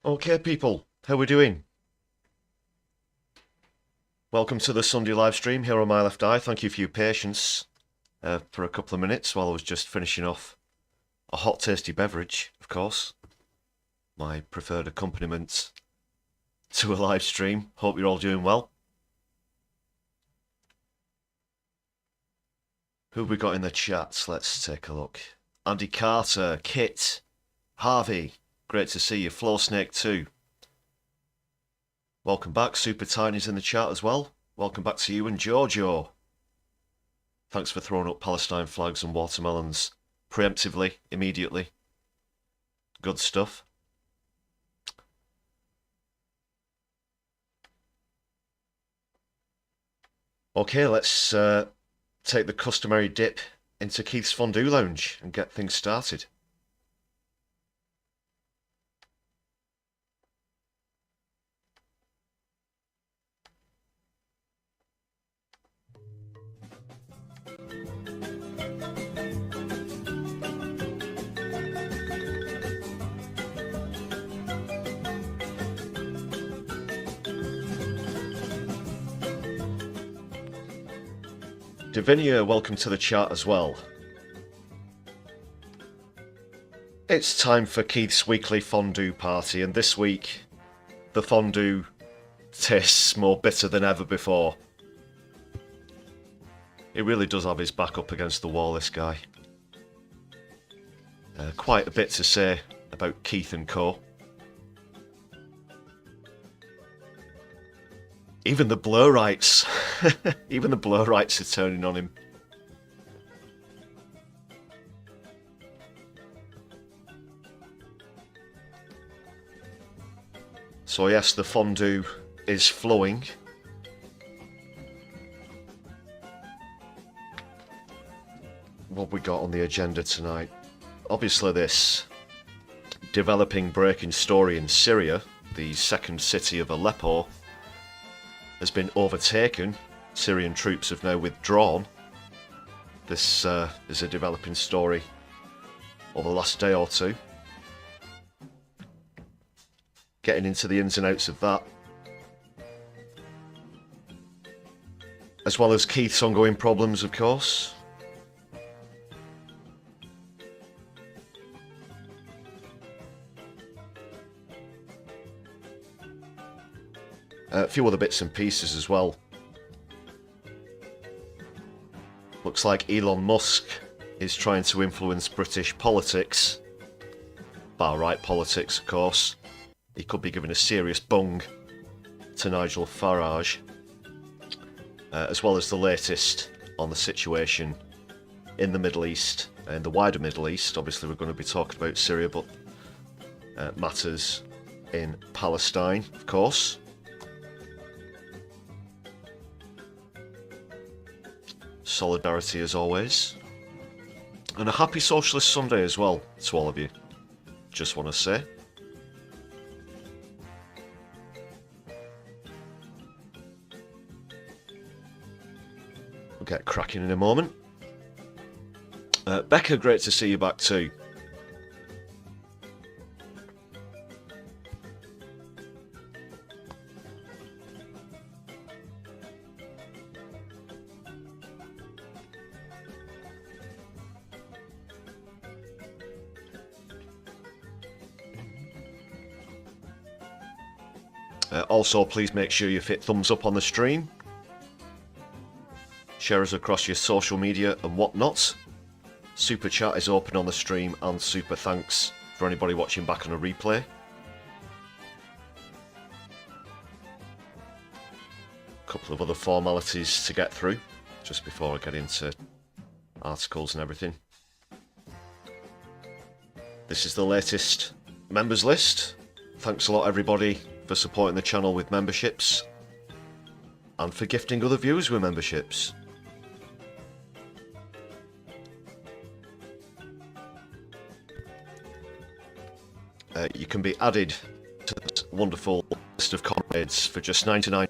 Okay, people, how we doing? Welcome to the Sunday live stream here on my left eye. Thank you for your patience for a couple of minutes while I was just finishing off a hot, tasty beverage, of course. My preferred accompaniment to a live stream. Hope you're all doing well. Who have we got in the chats? Let's take a look. Andy Carter, Kit, Harvey, great to see you. Floor Snake 2. Welcome back. Super Tiny's in the chat as well. Welcome back to you and Giorgio. Thanks for throwing up Palestine flags and watermelons preemptively, immediately. Good stuff. Okay, let's take the customary dip into Keith's Fondue Lounge and get things started. Davinia, welcome to the chat as well. It's time for Keith's weekly fondue party, and this week the fondue tastes more bitter than ever before. He really does have his back up against the wall, this guy. Quite a bit to say about Keith and co. Even the Blurrites, even the Blurrites are turning on him. So yes, the fondue is flowing. What have we got on the agenda tonight? Obviously this developing breaking story in Syria, the second city of Aleppo, has been overtaken. Syrian troops have now withdrawn. This is a developing story over the last day or two. Getting into the ins and outs of that. As well as Keith's ongoing problems, of course. A few other bits and pieces as well. Looks like Elon Musk is trying to influence British politics. Far-right politics, of course. He could be giving a serious bung to Nigel Farage. As well as the latest on the situation in the Middle East, and the wider Middle East. Obviously we're going to be talking about Syria, but matters in Palestine, of course. Solidarity as always. And a happy Socialist Sunday as well to all of you. Just want to say. We'll get cracking in a moment. Becca, great to see you back too. Also, please make sure you hit thumbs up on the stream. Share us across your social media and whatnot. Super chat is open on the stream, and super thanks for anybody watching back on a replay. A couple of other formalities to get through just before I get into articles and everything. This is the latest members list. Thanks a lot everybody for supporting the channel with memberships and for gifting other viewers with memberships. You can be added to this wonderful list of comrades for just 99.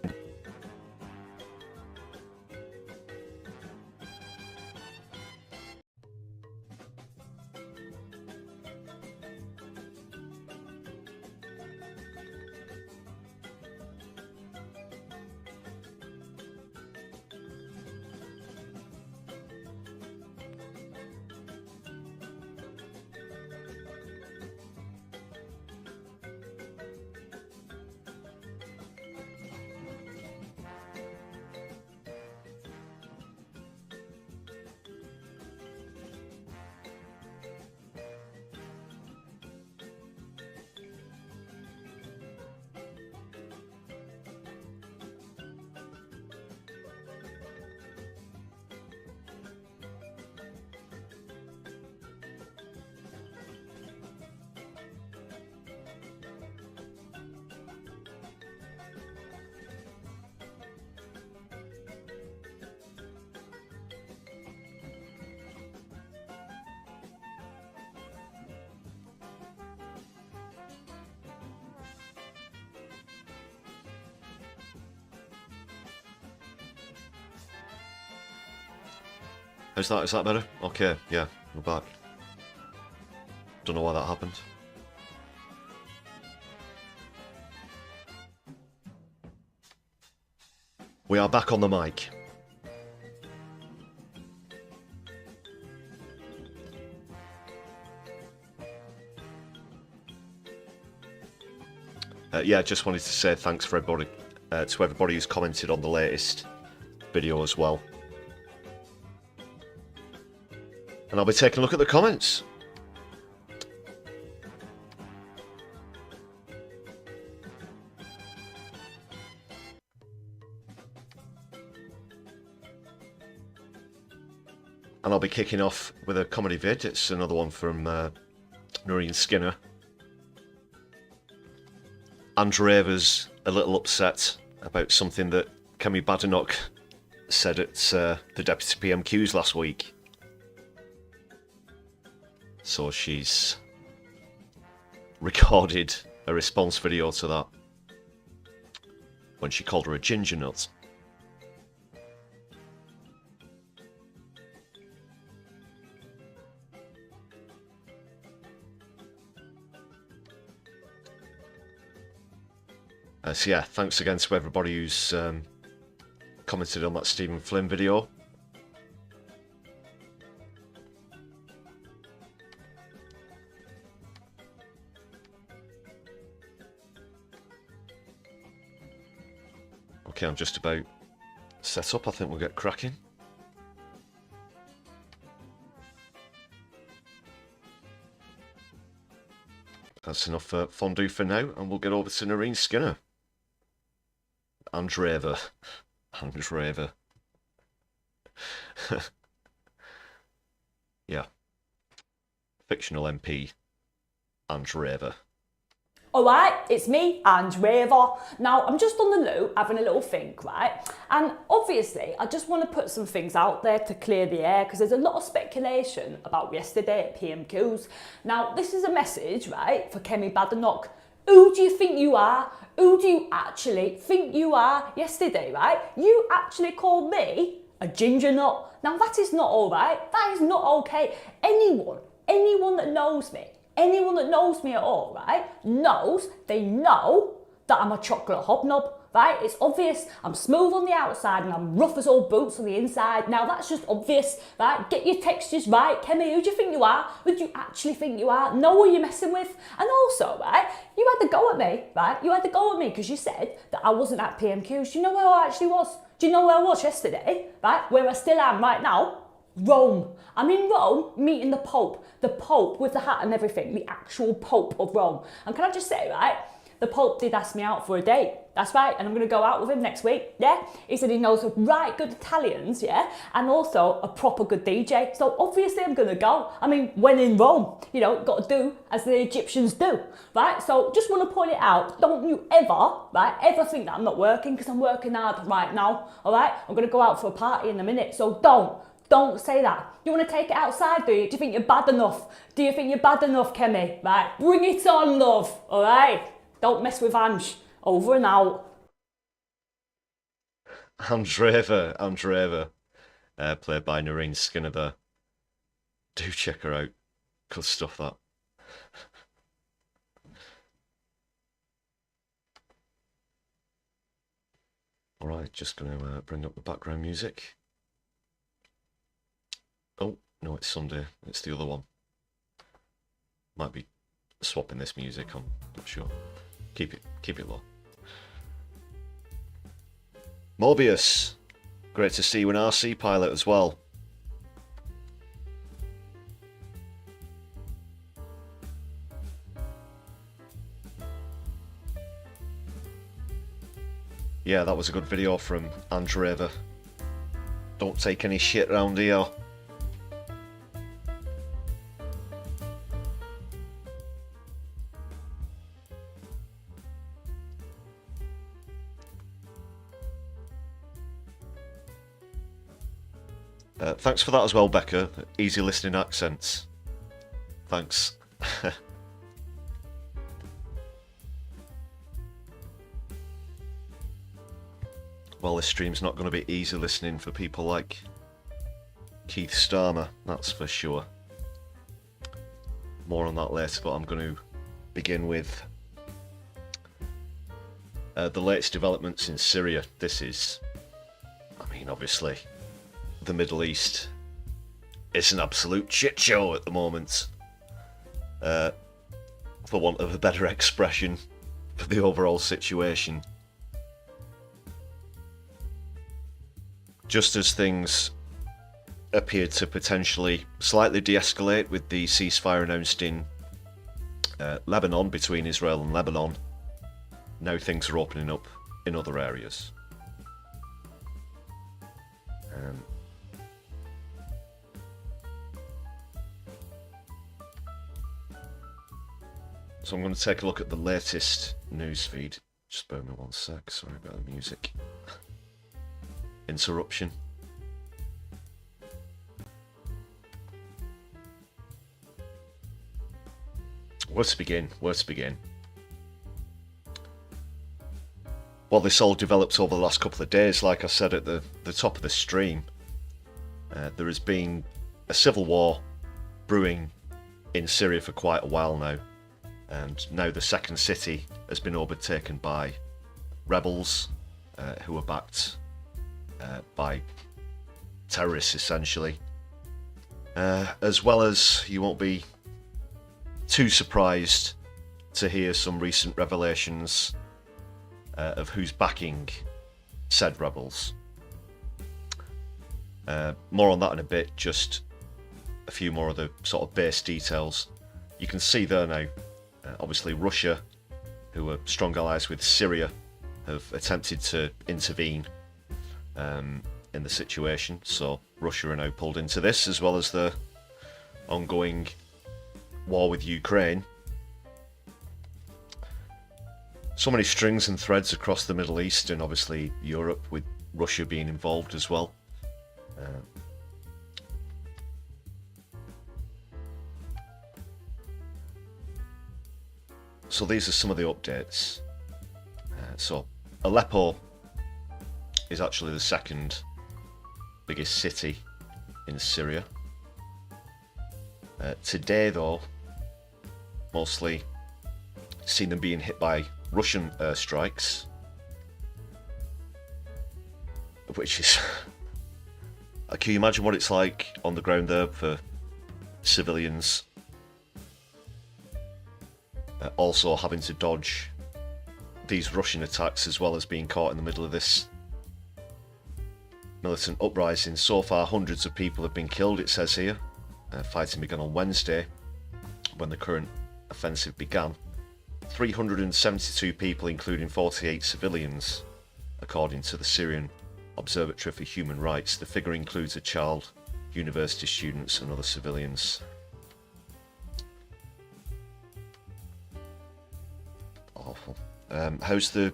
Is that better? Okay, yeah, we're back. Don't know why that happened. We are back on the mic. Yeah, just wanted to say thanks for everybody, to everybody who's commented on the latest video as well. And I'll be taking a look at the comments. And I'll be kicking off with a comedy vid. It's another one from Narine Skinner. Andreeva's a little upset about something that Kemi Badenoch said at the Deputy PMQs last week. So she's recorded a response video to that when she called her a ginger nut. So yeah, thanks again to everybody who's commented on that Stephen Flynn video. Okay, I'm just about set up. I think we'll get cracking. That's enough fondue for now, and we'll get over to Narine Skinner. Andreeva. Yeah. Fictional MP. Andreeva. Alright, it's me, Andreeva. Now, I'm just on the loo, having a little think, right? And obviously, I just want to put some things out there to clear the air, because there's a lot of speculation about yesterday at PMQs. Now, this is a message, right, for Kemi Badenoch. Who do you think you are? Who do you actually think you are yesterday, right? You actually called me a ginger nut. Now, that is not alright. That is not okay. Anyone that knows me, anyone that knows me at all, right, they know that I'm a chocolate hobnob, right? It's obvious. I'm smooth on the outside and I'm rough as old boots on the inside. Now, that's just obvious, right? Get your textures right. Kemi, who do you think you are? Who do you actually think you are? Know who you're messing with? And also, right, you had to go at me, right? You had to go at me because you said that I wasn't at PMQs. Do you know where I actually was? Do you know where I was yesterday, right? Where I still am right now? Rome. I'm in Rome meeting the Pope with the hat and everything, the actual Pope of Rome. And can I just say, right, the Pope did ask me out for a date. That's right, and I'm going to go out with him next week, yeah? He said he knows some right good Italians, yeah? And also a proper good DJ. So obviously I'm going to go. I mean, when in Rome, you know, got to do as the Egyptians do, right? So just want to point it out. Don't you ever think that I'm not working, because I'm working hard right now, all right? I'm going to go out for a party in a minute, so don't say that. You want to take it outside, do you? Do you think you're bad enough? Do you think you're bad enough, Kemi? Right, bring it on, love, all right? Don't mess with Ange. Over and out. Andreeva, played by Narine Skinner there. Do check her out. Good stuff, that. Alright, just going to bring up the background music. Oh, no, it's Sunday. It's the other one. Might be swapping this music, I'm not sure. Keep it low. Morbius, great to see you in RC Pilot as well. Yeah, that was a good video from Andreeva. Don't take any shit round here. Thanks for that as well, Becca. Easy listening accents. Thanks. Well, this stream's not going to be easy listening for people like Keith Starmer, that's for sure. More on that later, but I'm going to begin with the latest developments in Syria. This is, I mean, obviously, the Middle East is an absolute shit show at the moment. For want of a better expression for the overall situation. Just as things appeared to potentially slightly de-escalate with the ceasefire announced in Lebanon, between Israel and Lebanon, now things are opening up in other areas. So I'm going to take a look at the latest news feed. Just bear with me one sec, sorry about the music. Interruption. Where to begin? Well, this all developed over the last couple of days. Like I said at the top of the stream, there has been a civil war brewing in Syria for quite a while now. And now the second city has been overtaken by rebels who are backed by terrorists, essentially. As well as, you won't be too surprised to hear some recent revelations of who's backing said rebels. More on that in a bit, just a few more of the sort of base details. You can see there now, obviously Russia, who are strong allies with Syria, have attempted to intervene in the situation. So Russia are now pulled into this, as well as the ongoing war with Ukraine. So many strings and threads across the Middle East and obviously Europe, with Russia being involved as well. So these are some of the updates. So Aleppo is actually the second biggest city in Syria. Today though, mostly seen them being hit by Russian airstrikes, which is can you imagine what it's like on the ground there for civilians? Also having to dodge these Russian attacks, as well as being caught in the middle of this militant uprising. So far, hundreds of people have been killed, it says here. Fighting began on Wednesday, when the current offensive began. 372 people, including 48 civilians, according to the Syrian Observatory for Human Rights. The figure includes a child, university students and other civilians. Awful. How's the,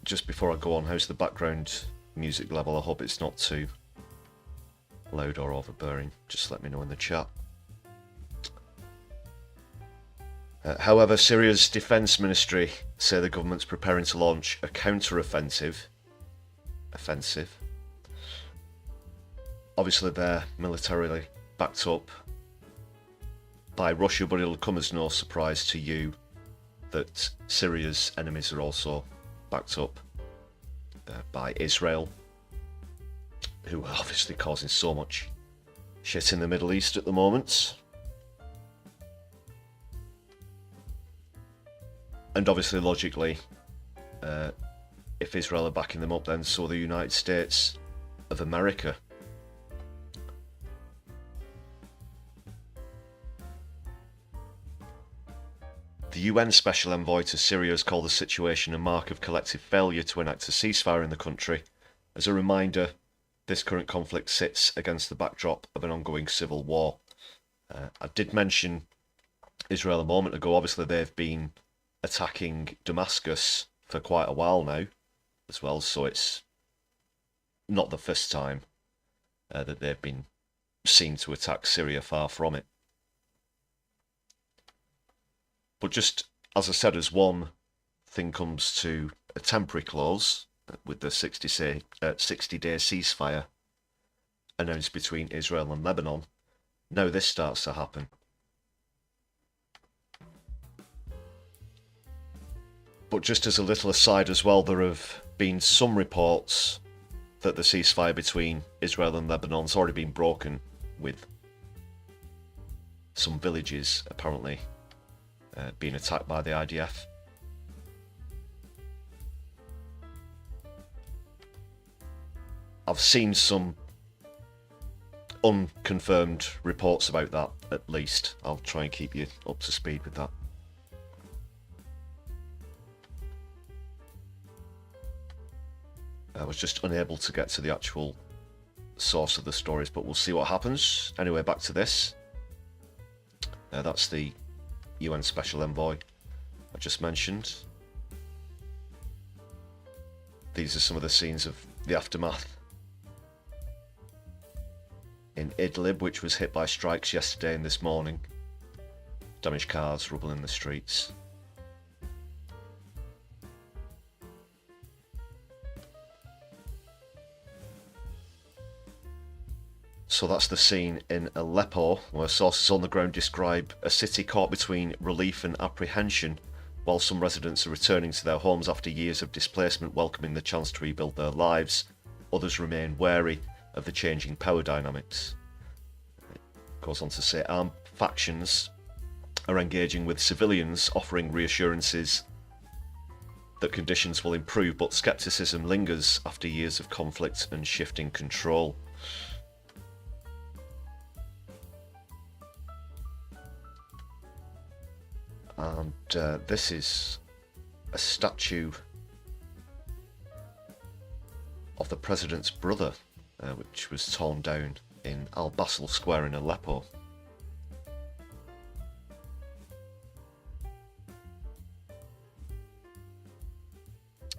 just before I go on, how's the background music level? I hope it's not too loud or overbearing. Just let me know in the chat. However, Syria's defence ministry say the government's preparing to launch a counter-offensive. Obviously they're militarily backed up by Russia, but it'll come as no surprise to you that Syria's enemies are also backed up by Israel, who are obviously causing so much shit in the Middle East at the moment. And obviously, logically, if Israel are backing them up, then so the United States of America. The UN Special Envoy to Syria has called the situation a mark of collective failure to enact a ceasefire in the country. As a reminder, this current conflict sits against the backdrop of an ongoing civil war. I did mention Israel a moment ago. Obviously, they've been attacking Damascus for quite a while now as well, so it's not the first time that they've been seen to attack Syria, far from it. But just as I said, as one thing comes to a temporary close with the 60-day ceasefire announced between Israel and Lebanon, now this starts to happen. But just as a little aside as well, there have been some reports that the ceasefire between Israel and Lebanon's already been broken, with some villages apparently being attacked by the IDF. I've seen some unconfirmed reports about that, at least. I'll try and keep you up to speed with that. I was just unable to get to the actual source of the stories, but we'll see what happens. Anyway, back to this. That's the UN Special Envoy I just mentioned. These are some of the scenes of the aftermath in Idlib, which was hit by strikes yesterday and this morning. Damaged cars, rubble in the streets. So that's the scene in Aleppo, where sources on the ground describe a city caught between relief and apprehension, while some residents are returning to their homes after years of displacement, welcoming the chance to rebuild their lives. Others remain wary of the changing power dynamics. It goes on to say armed factions are engaging with civilians, offering reassurances that conditions will improve, but scepticism lingers after years of conflict and shifting control. And this is a statue of the president's brother, which was torn down in Al-Basel Square in Aleppo.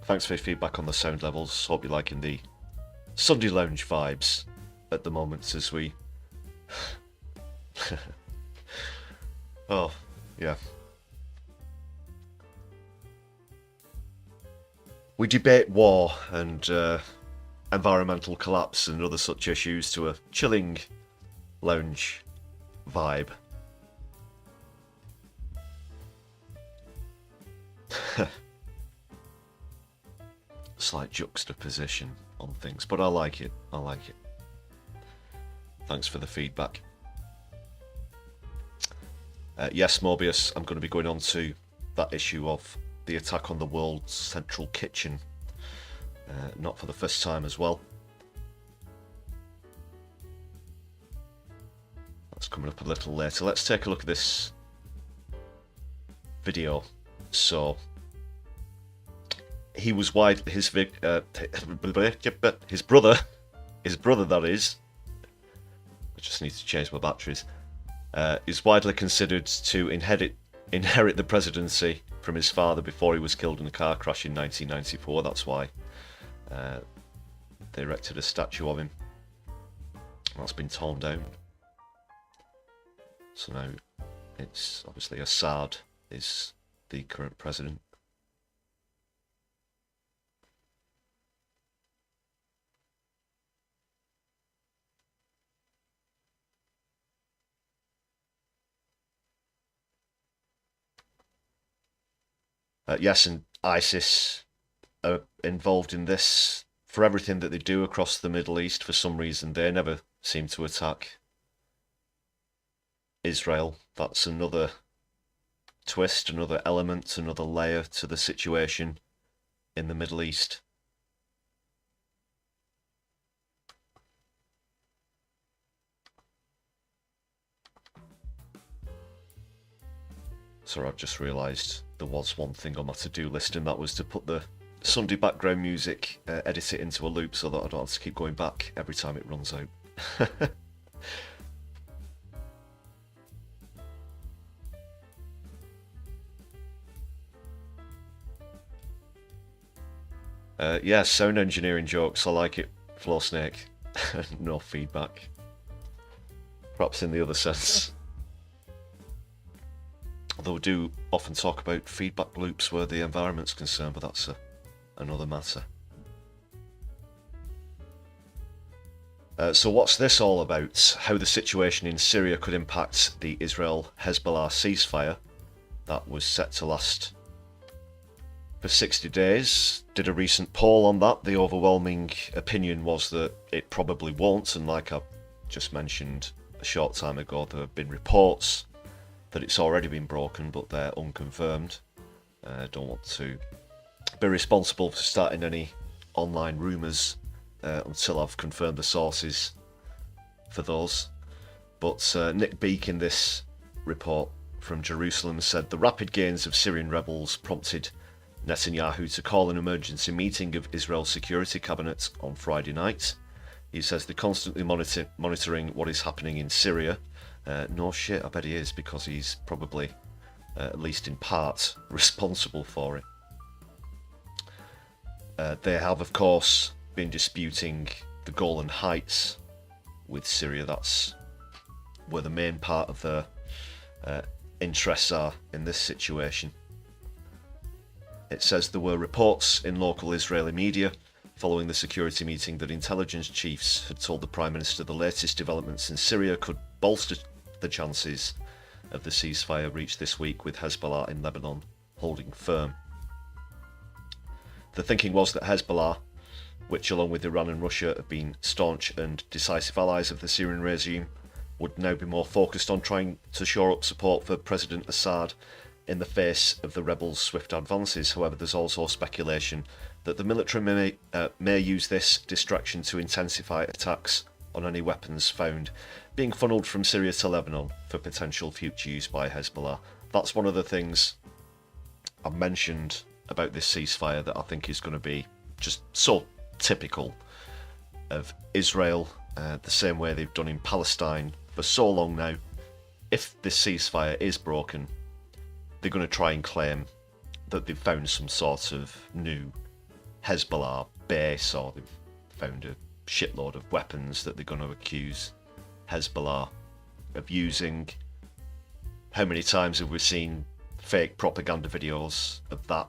Thanks for your feedback on the sound levels. Hope you're liking the Sunday lounge vibes at the moment as we... oh, yeah. We debate war and environmental collapse and other such issues to a chilling lounge vibe. Slight juxtaposition on things, but I like it. I like it. Thanks for the feedback. Yes, Morbius, I'm going to be going on to that issue of the attack on the world's central kitchen, not for the first time as well. That's coming up a little later. Let's take a look at this video. So he was his brother, that is, I just need to change my batteries, is widely considered to inherit the presidency from his father before he was killed in a car crash in 1994. That's why they erected a statue of him. That's been torn down. So now it's obviously Assad is the current president. Yes, and ISIS are involved in this for everything that they do across the Middle East. For some reason, they never seem to attack Israel. That's another twist, another element, another layer to the situation in the Middle East. Sorry, I've just realised there was one thing on my to-do list, and that was to put the Sunday background music, edit it into a loop so that I don't have to keep going back every time it runs out. Yeah, sound engineering jokes, I like it, Floor Snake. No feedback. Perhaps in the other sense. Although we do often talk about feedback loops where the environment's concerned, but that's another matter. So what's this all about? How the situation in Syria could impact the Israel-Hezbollah ceasefire that was set to last for 60 days. Did a recent poll on that. The overwhelming opinion was that it probably won't, and like I just mentioned a short time ago, there have been reports that it's already been broken, but they're unconfirmed. I don't want to be responsible for starting any online rumours until I've confirmed the sources for those. But Nick Beak in this report from Jerusalem said the rapid gains of Syrian rebels prompted Netanyahu to call an emergency meeting of Israel's security cabinet on Friday night. He says they're constantly monitoring what is happening in Syria. No shit, I bet he is, because he's probably, at least in part, responsible for it. They have, of course, been disputing the Golan Heights with Syria. That's where the main part of their interests are in this situation. It says there were reports in local Israeli media following the security meeting that intelligence chiefs had told the Prime Minister the latest developments in Syria could bolster the chances of the ceasefire reached this week, with Hezbollah in Lebanon holding firm. The thinking was that Hezbollah, which along with Iran and Russia have been staunch and decisive allies of the Syrian regime, would now be more focused on trying to shore up support for President Assad in the face of the rebels' swift advances. However, there's also speculation that the military may use this distraction to intensify attacks on any weapons found being funneled from Syria to Lebanon for potential future use by Hezbollah. That's one of the things I've mentioned about this ceasefire that I think is going to be just so typical of Israel, the same way they've done in Palestine for so long now. If this ceasefire is broken, they're going to try and claim that they've found some sort of new Hezbollah base, or they've found a shitload of weapons that they're going to accuse Hezbollah of using. How many times have we seen fake propaganda videos of that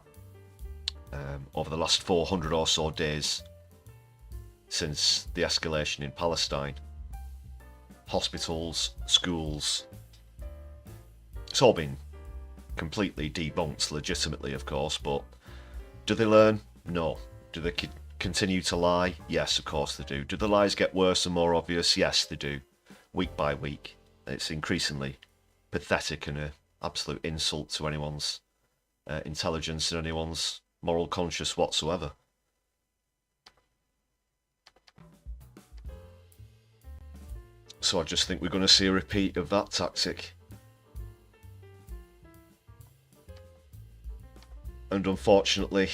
over the last 400 or so days since the escalation in Palestine? Hospitals, schools, it's all been completely debunked, legitimately of course, but do they learn? No. Do they continue to lie? Yes, of course they do. Do the lies get worse and more obvious? Yes, they do. Week by week. It's increasingly pathetic and an absolute insult to anyone's intelligence and anyone's moral conscience whatsoever. So I just think we're going to see a repeat of that tactic. And unfortunately,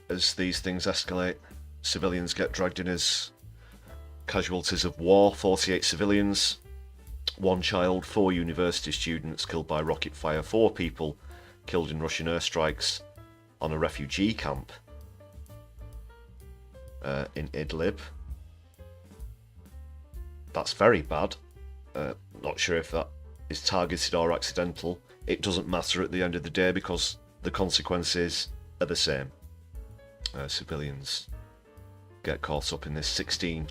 as these things escalate, civilians get dragged in as casualties of war. 48 civilians, 1 child, 4 university students killed by rocket fire, 4 people killed in Russian airstrikes on a refugee camp in Idlib. That's very bad. Not sure if that is targeted or accidental. It doesn't matter at the end of the day because the consequences are the same. Civilians get caught up in this. 16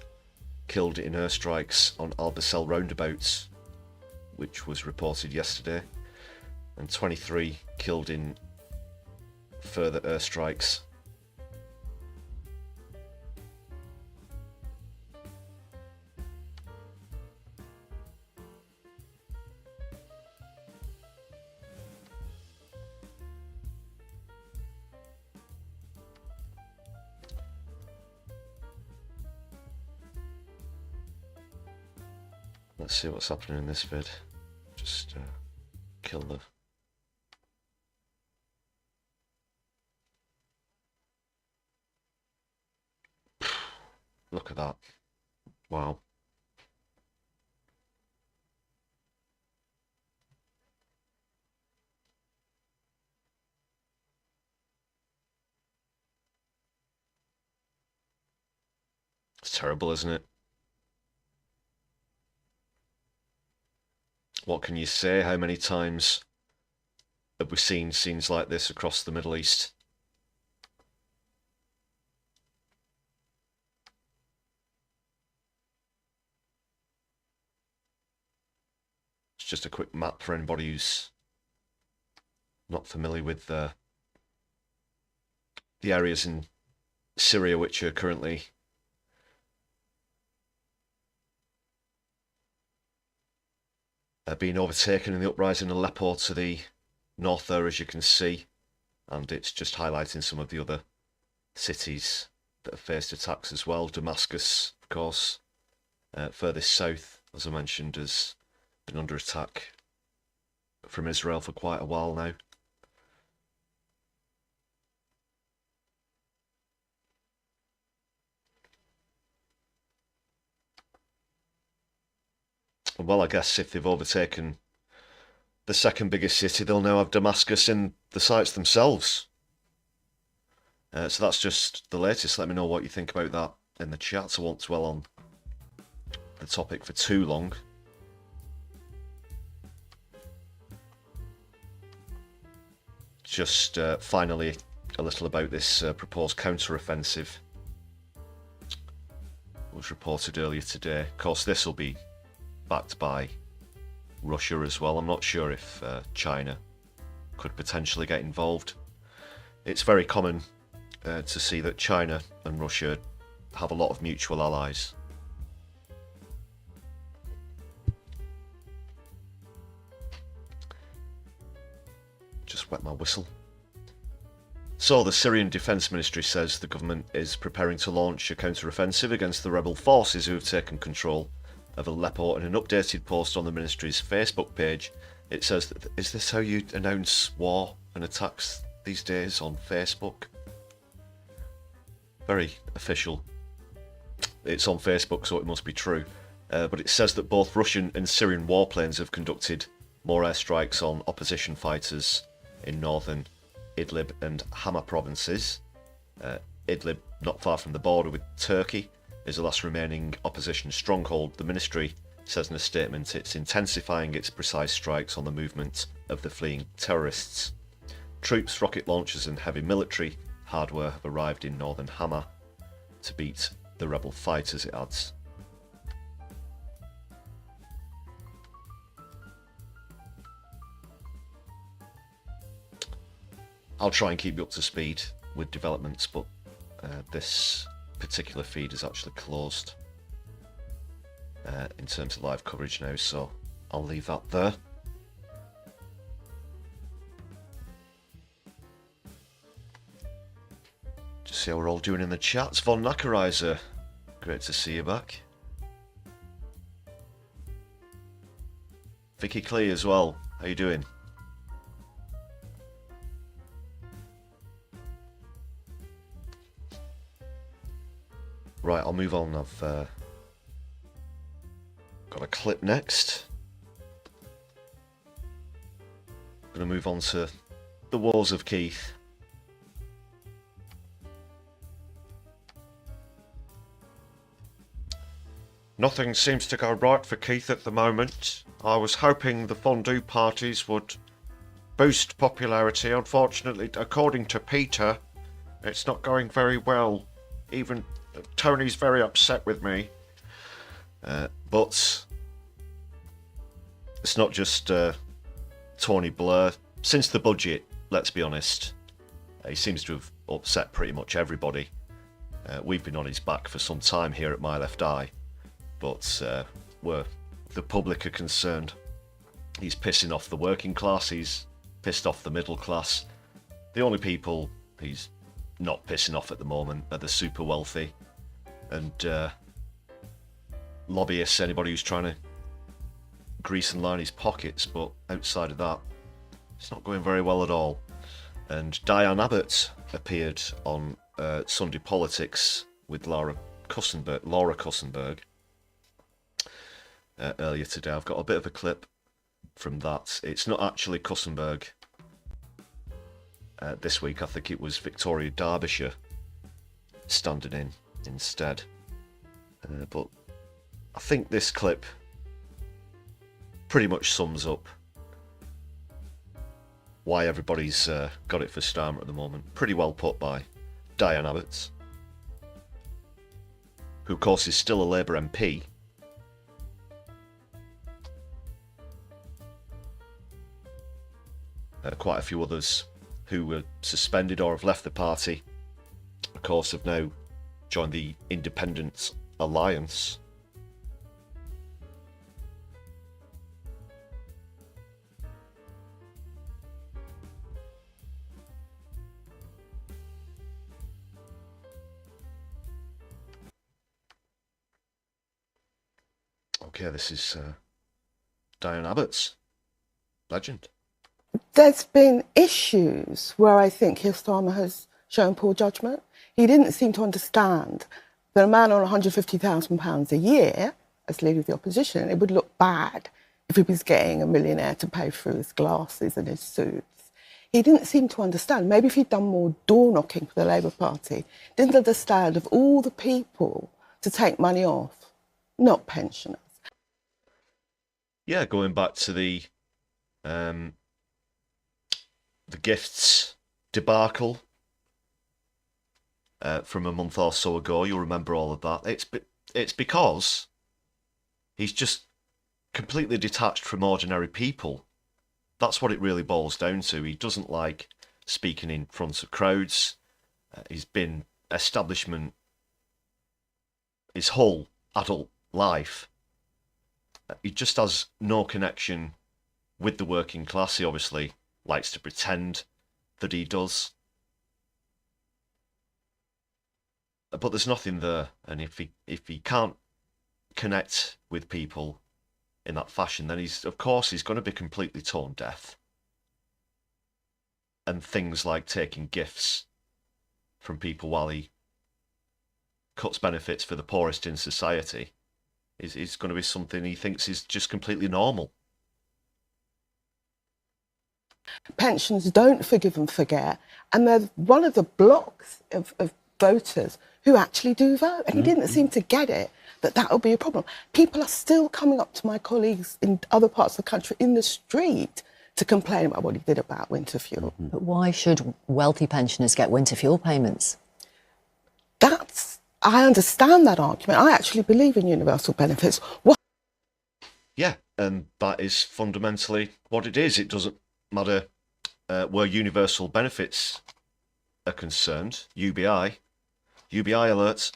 killed in airstrikes on Al-Basel roundabouts, which was reported yesterday, and 23 killed in further airstrikes. Let's see what's happening in this vid. Just kill the... Look at that. Wow. It's terrible, isn't it? What can you say? How many times have we seen scenes like this across the Middle East? just a quick map for anybody who's not familiar with the areas in Syria which are currently being overtaken in the uprising in Aleppo to the north there, as you can see, and it's just highlighting some of the other cities that have faced attacks as well. Damascus, of course, furthest south, as I mentioned, has been under attack from Israel for quite a while now. Well, I guess if they've overtaken the second biggest city, they'll now have Damascus in the sights themselves. So that's just the latest. Let me know what you think about that in the chat. I won't dwell on the topic for too long. Just finally a little about this proposed counter-offensive. It was reported earlier today. Of course, this will be backed by Russia as well. I'm not sure if China could potentially get involved. It's very common to see that China and Russia have a lot of mutual allies. Just wet my whistle. So the Syrian Defence Ministry says the government is preparing to launch a counter-offensive against the rebel forces who have taken control of Aleppo. In an updated post on the ministry's Facebook page, it says that, is this how you announce war and attacks these days, on Facebook? Very official. It's on Facebook, so it must be true. But it says that both Russian and Syrian warplanes have conducted more airstrikes on opposition fighters in northern Idlib and Hama provinces. Idlib, not far from the border with Turkey, is the last remaining opposition stronghold. The ministry says in a statement it's intensifying its precise strikes on the movement of the fleeing terrorists. Troops, rocket launchers and heavy military hardware have arrived in northern Hama to beat the rebel fighters, it adds. I'll try and keep you up to speed with developments, but this particular feed is actually closed in terms of live coverage now, so I'll leave that there. Just see how we're all doing in the chats. Von Nakarizer, great to see you back. Vicky Clee as well, how you doing? Right, I'll move on. I've got a clip next. I'm going to move on to the Wars of Keith. Nothing seems to go right for Keith at the moment. I was hoping the Fondue parties would boost popularity. Unfortunately, according to Peter, it's not going very well. Even Tony's very upset with me. But it's not just Tony Blair. Since the budget, let's be honest, he seems to have upset pretty much everybody. We've been on his back for some time here at My Left Eye, but where the public are concerned, he's pissing off the working class, he's pissed off the middle class. The only people he's not pissing off at the moment are the super wealthy and lobbyists, anybody who's trying to grease and line his pockets, but outside of that, it's not going very well at all. And Diane Abbott appeared on Sunday Politics with Laura Kussenberg earlier today. I've got a bit of a clip from that. It's not actually Kussenberg this week. I think it was Victoria Derbyshire standing in instead. But I think this clip pretty much sums up why everybody's got it for Starmer at the moment. Pretty well put by Diane Abbott, who of course is still a Labour MP. quite a few others who were suspended or have left the party, of course, have now joined the Independence Alliance. Okay, this is Diane Abbott's legend. There's been issues where I think Starmer has shown poor judgment. He didn't seem to understand that a man on £150,000 a year, as leader of the opposition, it would look bad if he was getting a millionaire to pay for his glasses and his suits. He didn't seem to understand. Maybe if he'd done more door knocking for the Labour Party, didn't understand of all the people to take money off, not pensioners. Yeah, going back to the gifts debacle from a month or so ago. You'll remember all of that. It's because he's just completely detached from ordinary people. That's what it really boils down to. He doesn't like speaking in front of crowds. He's been establishment his whole adult life. He just has no connection with the working class. He obviously likes to pretend that he does. But there's nothing there. And if he can't connect with people in that fashion, then he's going to be completely tone deaf. And things like taking gifts from people while he cuts benefits for the poorest in society is going to be something he thinks is just completely normal. Pensions don't forgive and forget, and they're one of the blocks of voters who actually do vote. And he didn't seem to get it, that would be a problem. People are still coming up to my colleagues in other parts of the country in the street to complain about what he did about winter fuel. But why should wealthy pensioners get winter fuel payments? I understand that argument. I actually believe in universal benefits. Yeah, and that is fundamentally what it is. It doesn't matter where universal benefits are concerned. UBI alerts.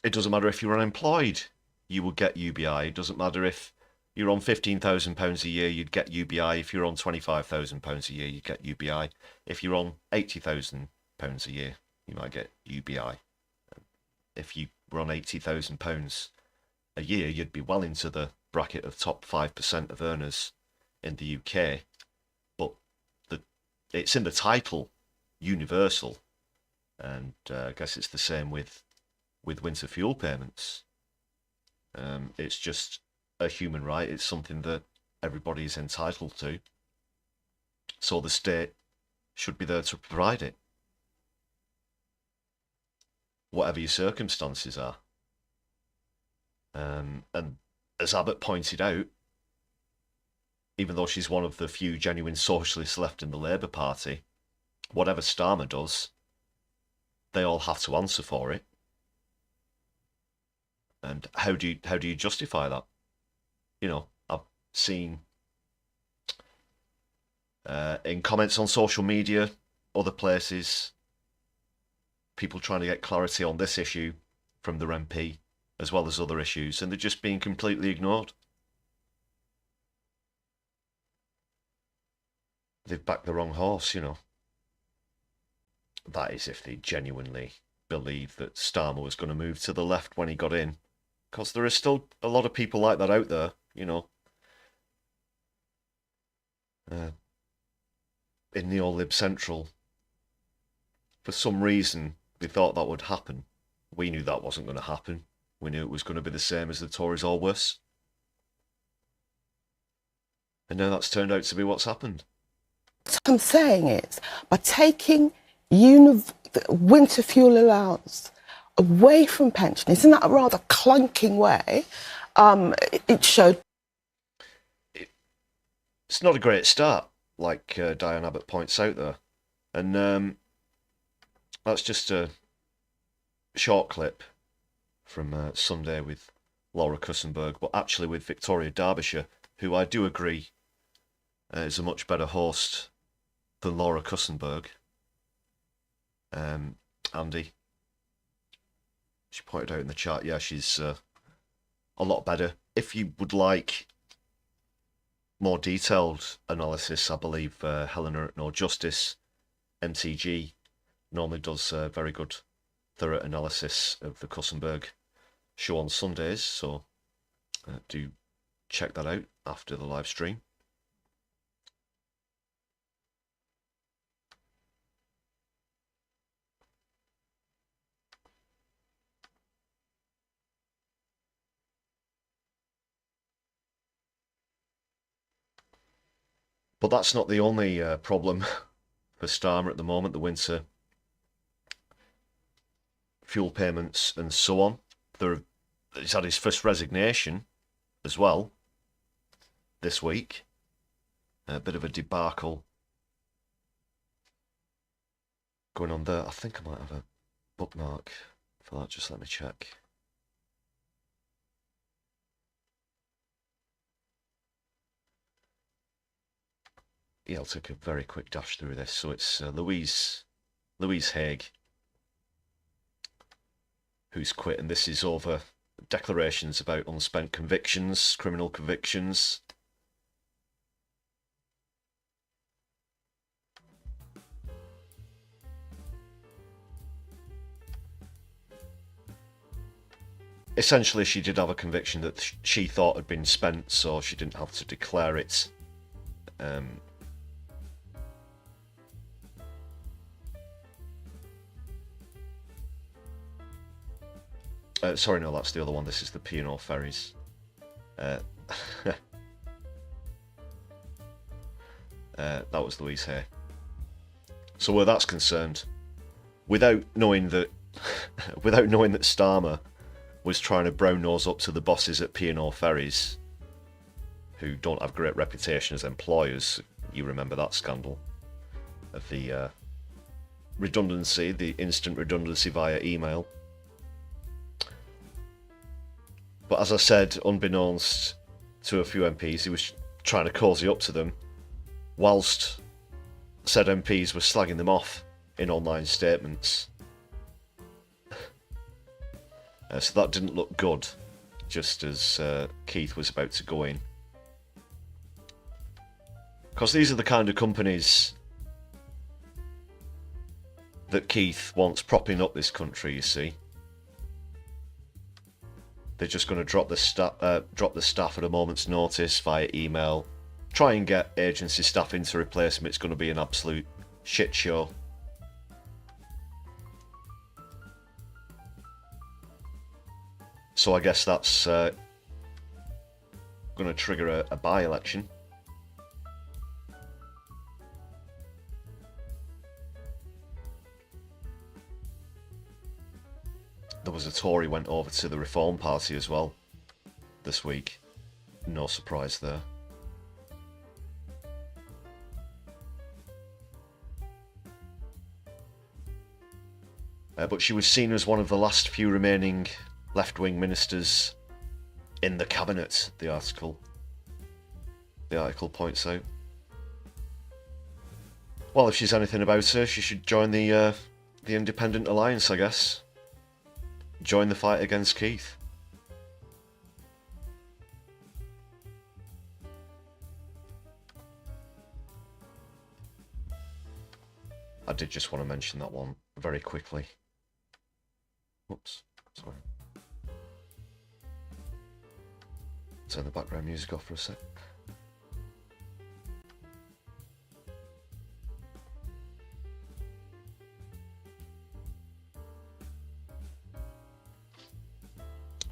It doesn't matter if you're unemployed, you will get UBI. It doesn't matter if you're on £15,000 a year, you'd get UBI. If you're on £25,000 a year, you get UBI. If you're on £80,000 a year, you might get UBI. If you were on £80,000 a year, you'd be well into the bracket of top 5% of earners in the UK. But it's in the title, universal, and I guess it's the same with winter fuel payments. It's just a human right. It's something that everybody is entitled to. So the state should be there to provide it, whatever your circumstances are. And as Abbott pointed out, even though she's one of the few genuine socialists left in the Labour Party, whatever Starmer does, they all have to answer for it. And how do you justify that? You know, I've seen in comments on social media, other places, people trying to get clarity on this issue from their MP, as well as other issues, and they're just being completely ignored. They've backed the wrong horse, you know. That is if they genuinely believe that Starmer was going to move to the left when he got in. Because there is still a lot of people like that out there, you know. In Neo-Lib Central, for some reason, they thought that would happen. We knew that wasn't going to happen. We knew it was going to be the same as the Tories or worse. And now that's turned out to be what's happened. What I'm saying is, by taking winter fuel allowance away from pensioners in that rather clunking way, it showed... It's not a great start, like Diane Abbott points out there. And that's just a short clip from Sunday with Laura Kussenberg, but actually with Victoria Derbyshire, who I do agree is a much better host than Laura Kussenberg. Andy. She pointed out in the chat, yeah, she's a lot better. If you would like more detailed analysis, I believe Helena at No Justice, MTG, normally does a very good, thorough analysis of the Kussenberg show on Sundays, so do check that out after the live stream. But that's not the only problem for Starmer at the moment, the winter fuel payments and so on. He's had his first resignation as well this week. A bit of a debacle going on there. I think I might have a bookmark for that, just let me check. Yeah, I'll take a very quick dash through this. So it's Louise Haig who's quit, and this is over declarations about unspent convictions, criminal convictions. Essentially, she did have a conviction that she thought had been spent, so she didn't have to declare it. Sorry, no, that's the other one. This is the P&O ferries. That was Louise Hay. So where that's concerned, without knowing that Starmer was trying to brown nose up to the bosses at P&O ferries, who don't have great reputation as employers. You remember that scandal of the redundancy, the instant redundancy via email. But as I said, unbeknownst to a few MPs, he was trying to cosy up to them, whilst said MPs were slagging them off in online statements. So that didn't look good, just as Keith was about to go in. Because these are the kind of companies that Keith wants propping up this country, you see. They're just going to drop the staff at a moment's notice via email, try and get agency staff in to replace them. It's going to be an absolute shit show. So I guess that's going to trigger a by-election. There was a Tory went over to the Reform Party as well this week. No surprise there. But she was seen as one of the last few remaining left-wing ministers in the cabinet, the article points out. Well, if she's anything about her, she should join the Independent Alliance, I guess. Join the fight against Keith. I did just want to mention that one very quickly. Oops, sorry. Turn the background music off for a sec.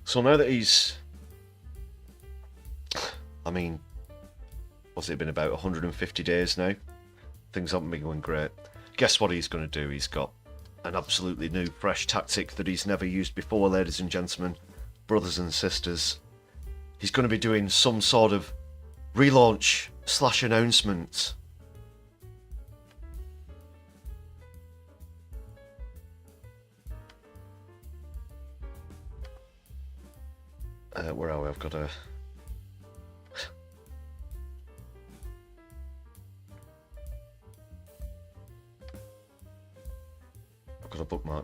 So now that he's, I mean, what's it been about 150 days now? Things haven't been going great. Guess what he's going to do? He's got an absolutely new, fresh tactic that he's never used before, ladies and gentlemen, brothers and sisters. He's going to be doing some sort of relaunch / announcement. Where are we? I've got a...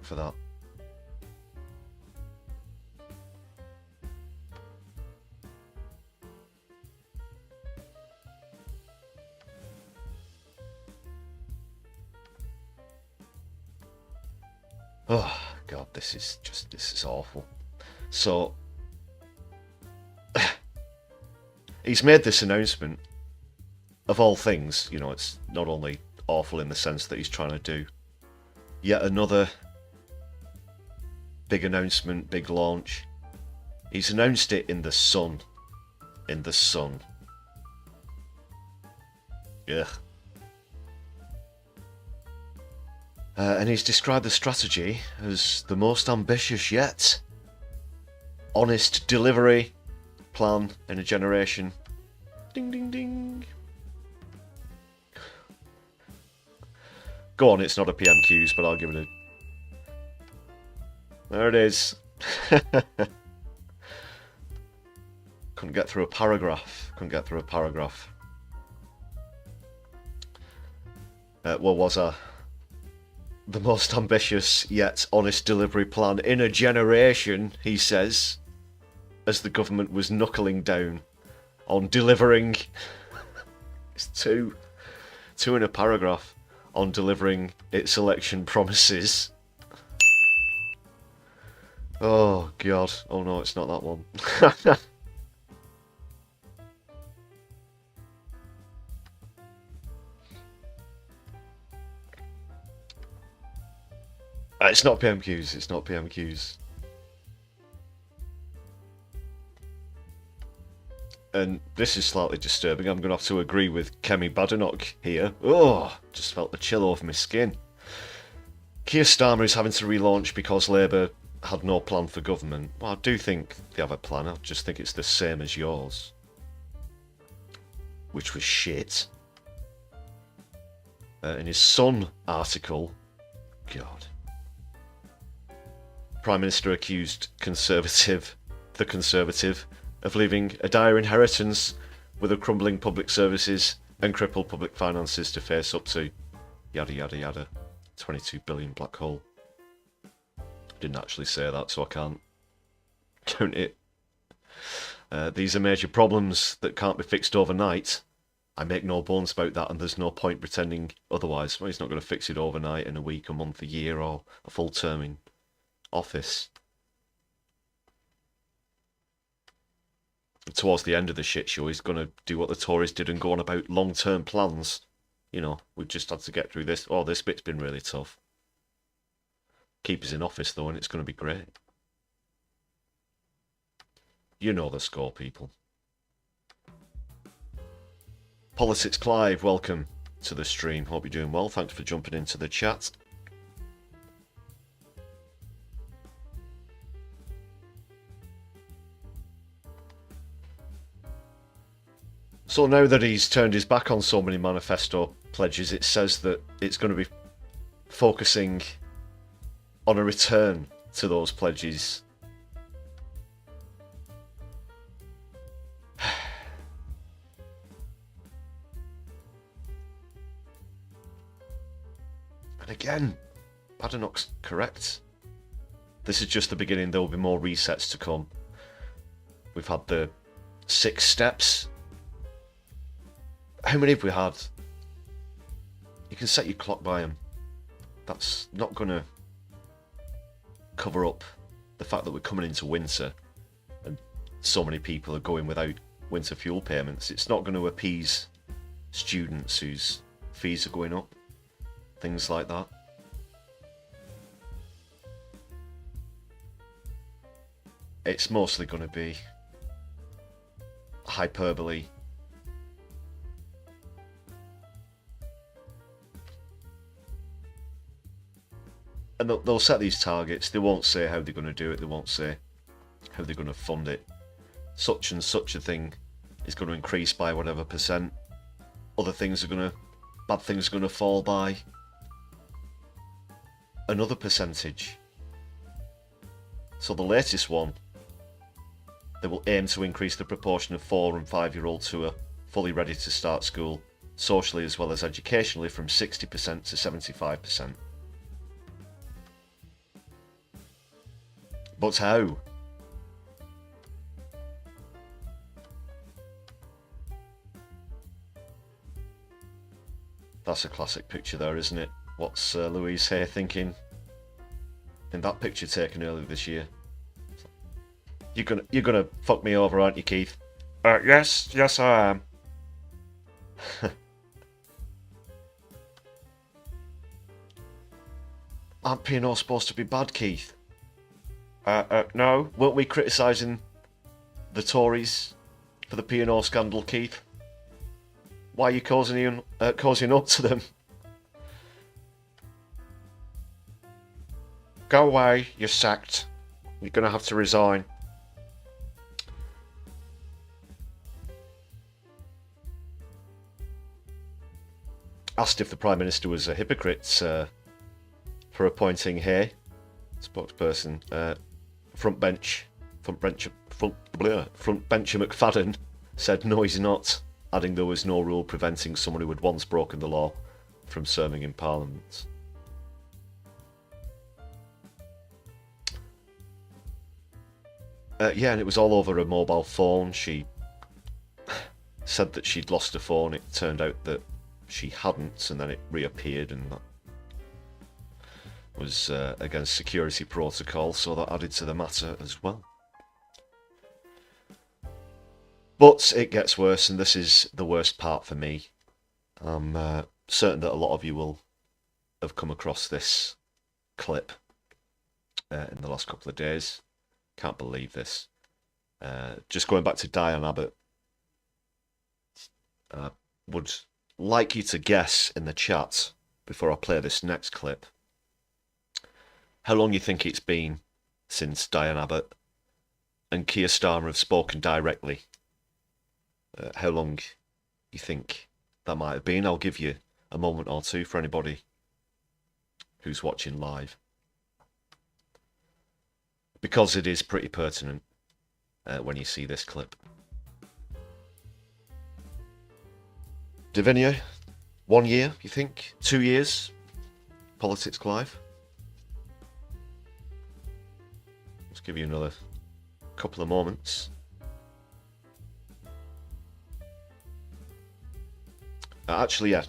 back for that. Oh god, this is awful. So he's made this announcement. Of all things, you know, it's not only awful in the sense that he's trying to do yet another big announcement, big launch. He's announced it in the sun. In the sun. Ugh. And he's described the strategy as the most ambitious yet. Honest delivery plan in a generation. Ding ding ding. Go on, it's not a PMQs, but I'll give it a... There it is. Couldn't get through a paragraph. What was I? The most ambitious yet honest delivery plan in a generation, he says, as the government was knuckling down on delivering... It's two in a paragraph. On delivering its election promises. Oh god. Oh no, it's not that one. It's not PMQs, it's not PMQs. And this is slightly disturbing. I'm going to have to agree with Kemi Badenoch here. Oh, just felt the chill over my skin. Keir Starmer is having to relaunch because Labour had no plan for government. Well, I do think they have a plan. I just think it's the same as yours. Which was shit. In his Sun article, God. Prime Minister accused the Conservative, of leaving a dire inheritance with a crumbling public services and crippled public finances to face up to. Yada yada yada. 22 billion black hole. Didn't actually say that, so I can't count it. These are major problems that can't be fixed overnight. I make no bones about that, and there's no point pretending otherwise. Well, he's not going to fix it overnight, in a week, a month, a year, or a full term in office. Towards the end of the shit show, he's going to do what the Tories did and go on about long-term plans. You know, we've just had to get through this. Oh, this bit's been really tough. Keep us in office, though, and it's going to be great. You know the score, people. Politics Clive, welcome to the stream. Hope you're doing well. Thanks for jumping into the chat. So now that he's turned his back on so many manifesto pledges, it says that it's going to be focusing on a return to those pledges. And again, Badenoch's correct. This is just the beginning. There will be more resets to come. We've had the 6 steps. How many have we had? You can set your clock by them. That's not going to cover up the fact that we're coming into winter and so many people are going without winter fuel payments. It's not going to appease students whose fees are going up. Things like that. It's mostly going to be hyperbole. And they'll set these targets. They won't say how they're going to do it. They won't say how they're going to fund it. Such and such a thing is going to increase by whatever percent. Bad things are going to fall by another percentage. So the latest one, they will aim to increase the proportion of 4 and 5-year-olds who are fully ready to start school, socially as well as educationally, from 60% to 75%. But how? That's a classic picture there, isn't it? What's Louise here thinking in that picture taken earlier this year? You're gonna fuck me over, aren't you, Keith? Yes, I am. Aren't P&O supposed to be bad, Keith? No. Weren't we criticising the Tories for the P&O scandal, Keith? Why are you cozying up to them? Go away, you're sacked. You're going to have to resign. Asked if the Prime Minister was a hypocrite for appointing Hay, spokesperson. Front bencher McFadden said no, he's not, adding there was no rule preventing someone who had once broken the law from serving in Parliament. Yeah, and it was all over her mobile phone. She said that she'd lost her phone. It turned out that she hadn't, and then it reappeared, and that was against security protocol, so that added to the matter as well. But it gets worse, and this is the worst part for me. I'm certain that a lot of you will have come across this clip in the last couple of days. Can't believe this. Just going back to Diane Abbott, would like you to guess in the chat, before I play this next clip, how long you think it's been since Diane Abbott and Keir Starmer have spoken directly. How long you think that might have been. I'll give you a moment or two for anybody who's watching live, because it is pretty pertinent when you see this clip. Davinia, 1 year, you think? 2 years? Politics Live? Let's give you another couple of moments. Actually, yeah,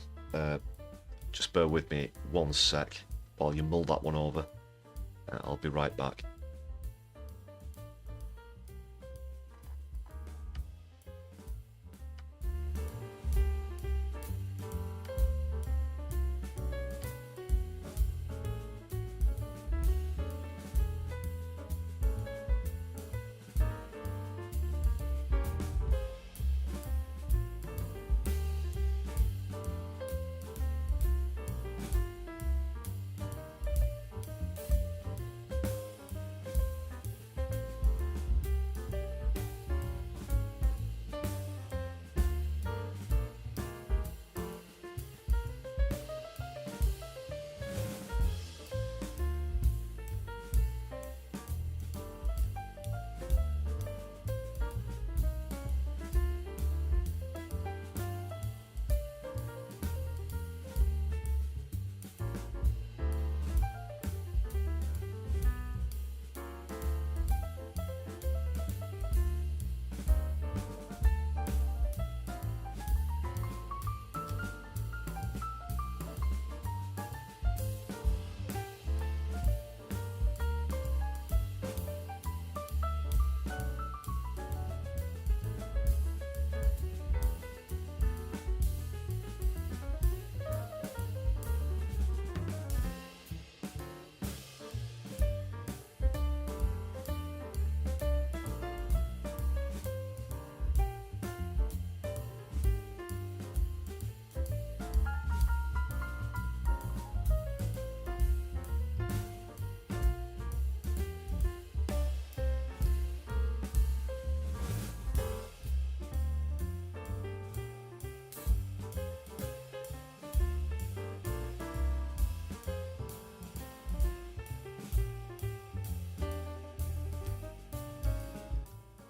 just bear with me 1 sec while you mull that one over. I'll be right back.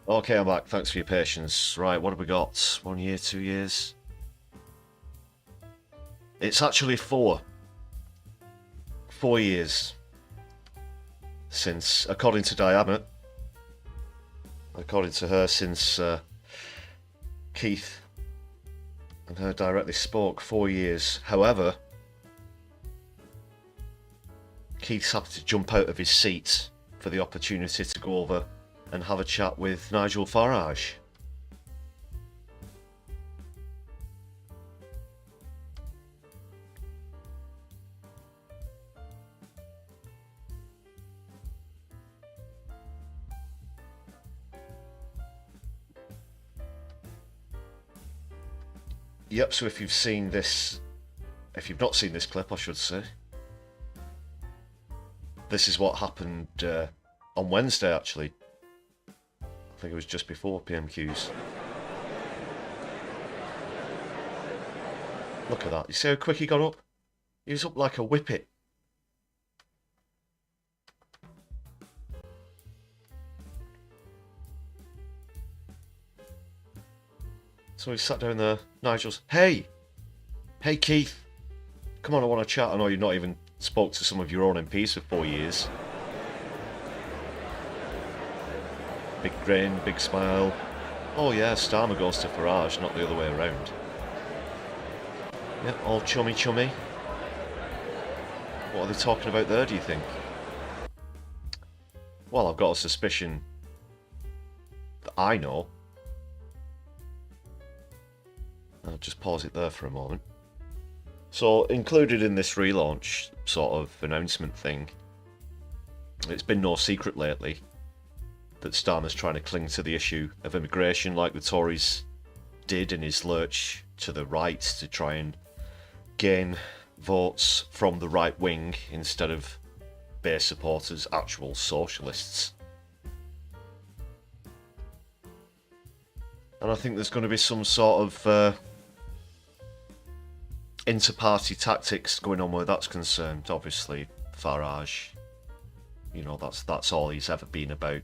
Okay, I'm back. Thanks for your patience. Right, what have we got? 1 year, 2 years? It's actually 4. 4 years since, according to Diana, according to her, since Keith and her directly spoke, 4 years. However, Keith's had to jump out of his seat for the opportunity to go over and have a chat with Nigel Farage. Yep, so if you've seen this, if you've not seen this clip, I should say, this is what happened on Wednesday, actually. I think it was just before PMQs. Look at that. You see how quick he got up? He was up like a whippet. So he sat down there. Nigel's, hey Keith, come on, I want to chat. I know you've not even spoke to some of your own MPs for 4 years. Big grin, big smile. Oh yeah, Starmer goes to Farage, not the other way around. Yeah, all chummy. What are they talking about there, do you think? Well, I've got a suspicion that I know. I'll just pause it there for a moment. So, included in this relaunch sort of announcement thing, it's been no secret lately that Starmer's trying to cling to the issue of immigration like the Tories did in his lurch to the right to try and gain votes from the right wing instead of base supporters, actual socialists. And I think there's going to be some sort of inter-party tactics going on where that's concerned. Obviously, Farage, you know, that's all he's ever been about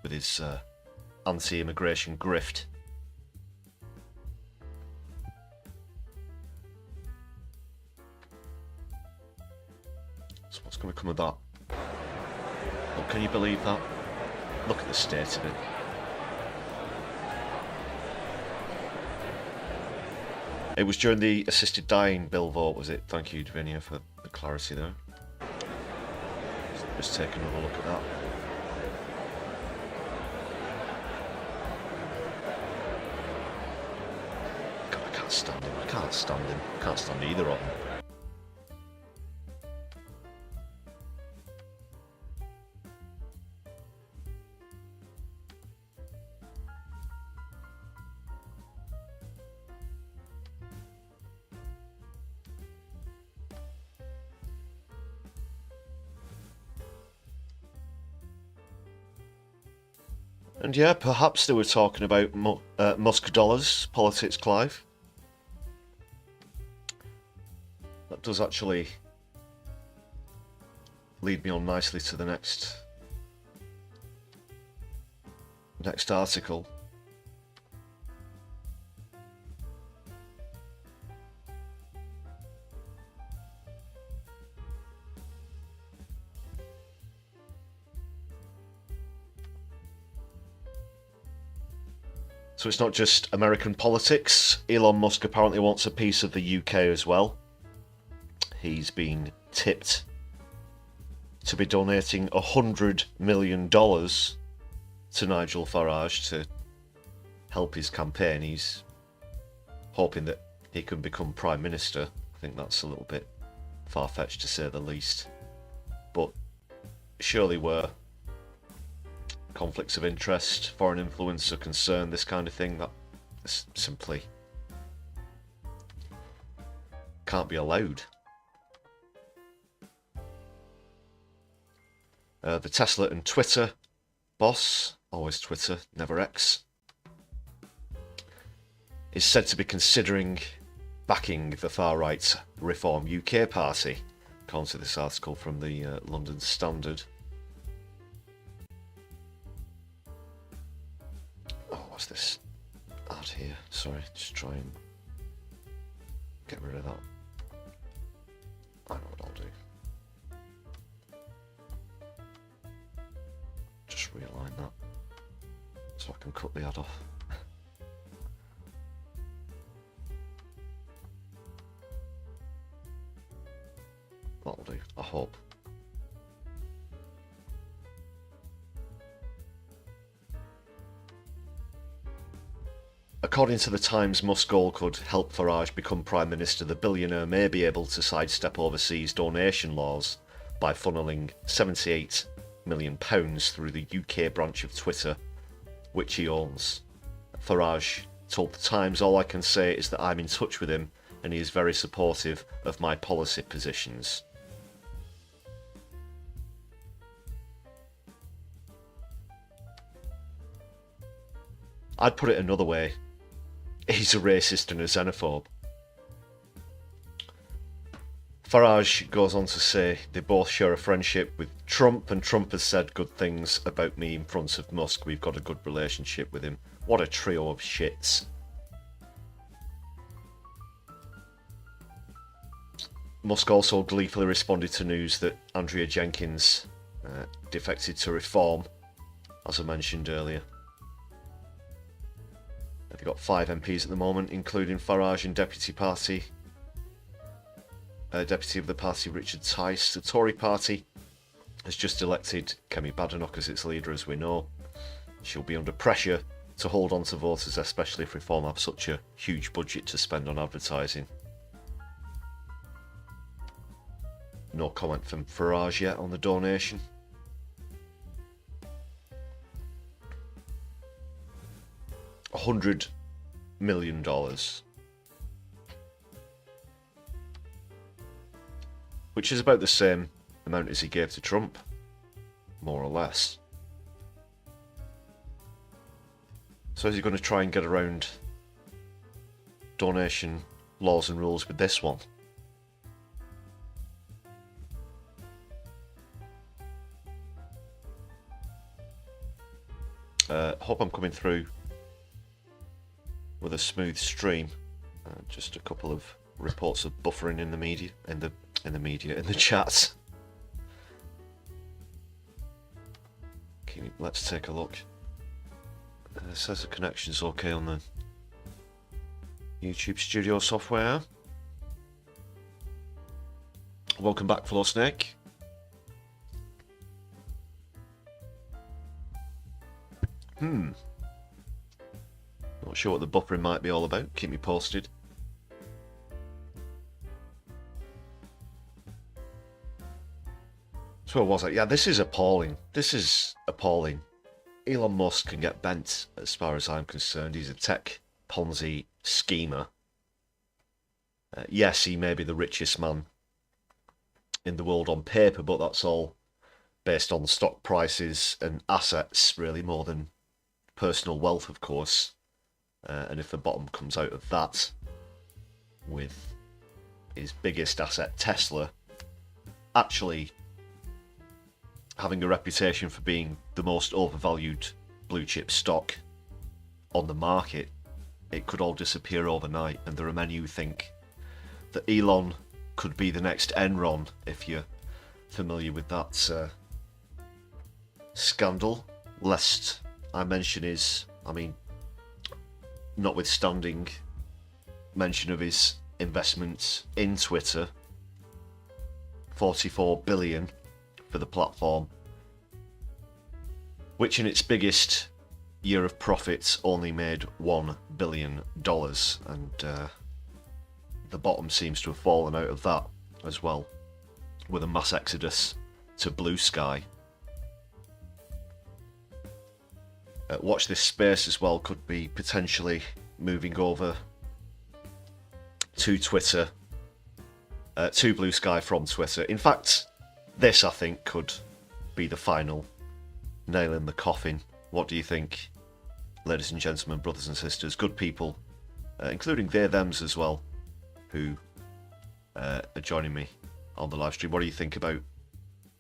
with his anti-immigration grift. So what's going to come of that? Oh, can you believe that? Look at the state of it. It was during the assisted dying bill vote, was it? Thank you, Davinia, for the clarity there. Let's take another look at that. God, I can't stand him. I can't stand him. I can't stand either of them. And yeah, perhaps they were talking about Musk dollars, politics, Clive. That does actually lead me on nicely to the next article. So it's not just American politics. Elon Musk apparently wants a piece of the UK as well. He's been tipped to be donating $100 million to Nigel Farage to help his campaign. He's hoping that he can become Prime Minister. I think that's a little bit far-fetched to say the least. But surely where conflicts of interest, foreign influence are concerned, this kind of thing, that simply can't be allowed. The Tesla and Twitter boss, always Twitter, never X, is said to be considering backing the far-right Reform UK party, according to this article from the London Standard. Oh, what's this ad here? Sorry, just try and get rid of that. I know what I'll do. just realign that so I can cut the ad off. That'll do, I hope. According to the Times, Musk's goal could help Farage become Prime Minister. The billionaire may be able to sidestep overseas donation laws by funneling £78 million through the UK branch of Twitter, which he owns. Farage told the Times, "All I can say is that I'm in touch with him and he is very supportive of my policy positions." I'd put it another way. He's a racist and a xenophobe. Farage goes on to say they both share a friendship with Trump, and Trump has said good things about me in front of Musk. We've got a good relationship with him. What a trio of shits. Musk also gleefully responded to news that Andrea Jenkins defected to Reform, as I mentioned earlier. They've got 5 MPs at the moment, including Farage and Deputy of the party Richard Tice. The Tory party has just elected Kemi Badenoch as its leader, as we know. She'll be under pressure to hold on to voters, especially if Reform have such a huge budget to spend on advertising. No comment from Farage yet on the donation. $100 million. Which is about the same amount as he gave to Trump, more or less. So is he going to try and get around donation laws and rules with this one? Hope I'm coming through with a smooth stream. Just a couple of reports of buffering in the media, in the chat. Let's take a look. It says the connection's okay on the YouTube Studio software. Welcome back, Floor Snake. Not sure what the buffering might be all about. Keep me posted. So what was it? Yeah, this is appalling. This is appalling. Elon Musk can get bent, as far as I'm concerned. He's a tech Ponzi schemer. Yes, he may be the richest man in the world on paper, but that's all based on stock prices and assets, really, more than personal wealth, of course. And if the bottom comes out of that, with his biggest asset, Tesla, actually having a reputation for being the most overvalued blue chip stock on the market, it could all disappear overnight. And there are many who think that Elon could be the next Enron, if you're familiar with that scandal. Lest I mention notwithstanding mention of his investments in Twitter, 44 billion for the platform, which in its biggest year of profits only made $1 billion, and the bottom seems to have fallen out of that as well, with a mass exodus to Blue Sky. Watch this space as well, could be potentially moving over to Twitter, to Blue Sky from Twitter. In fact, this, I think, could be the final nail in the coffin. What do you think, ladies and gentlemen, brothers and sisters, good people, including they, thems as well, who are joining me on the live stream? What do you think about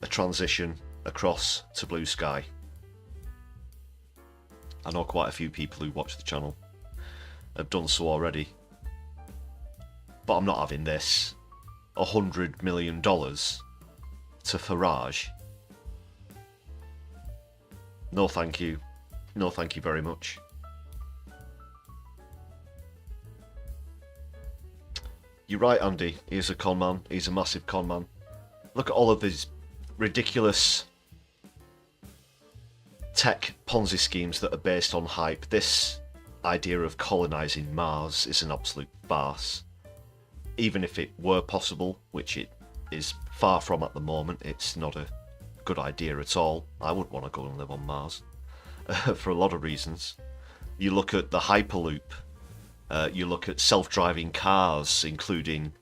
a transition across to Blue Sky? I know quite a few people who watch the channel have done so already, but I'm not having this. $100 million to Farage. No thank you. No thank you very much. You're right, Andy. He's a con man. He's a massive con man. Look at all of these ridiculous tech Ponzi schemes that are based on hype. This idea of colonising Mars is an absolute farce. Even if it were possible, which it is far from at the moment, it's not a good idea at all. I wouldn't want to go and live on Mars for a lot of reasons. You look at the Hyperloop, you look at self-driving cars, including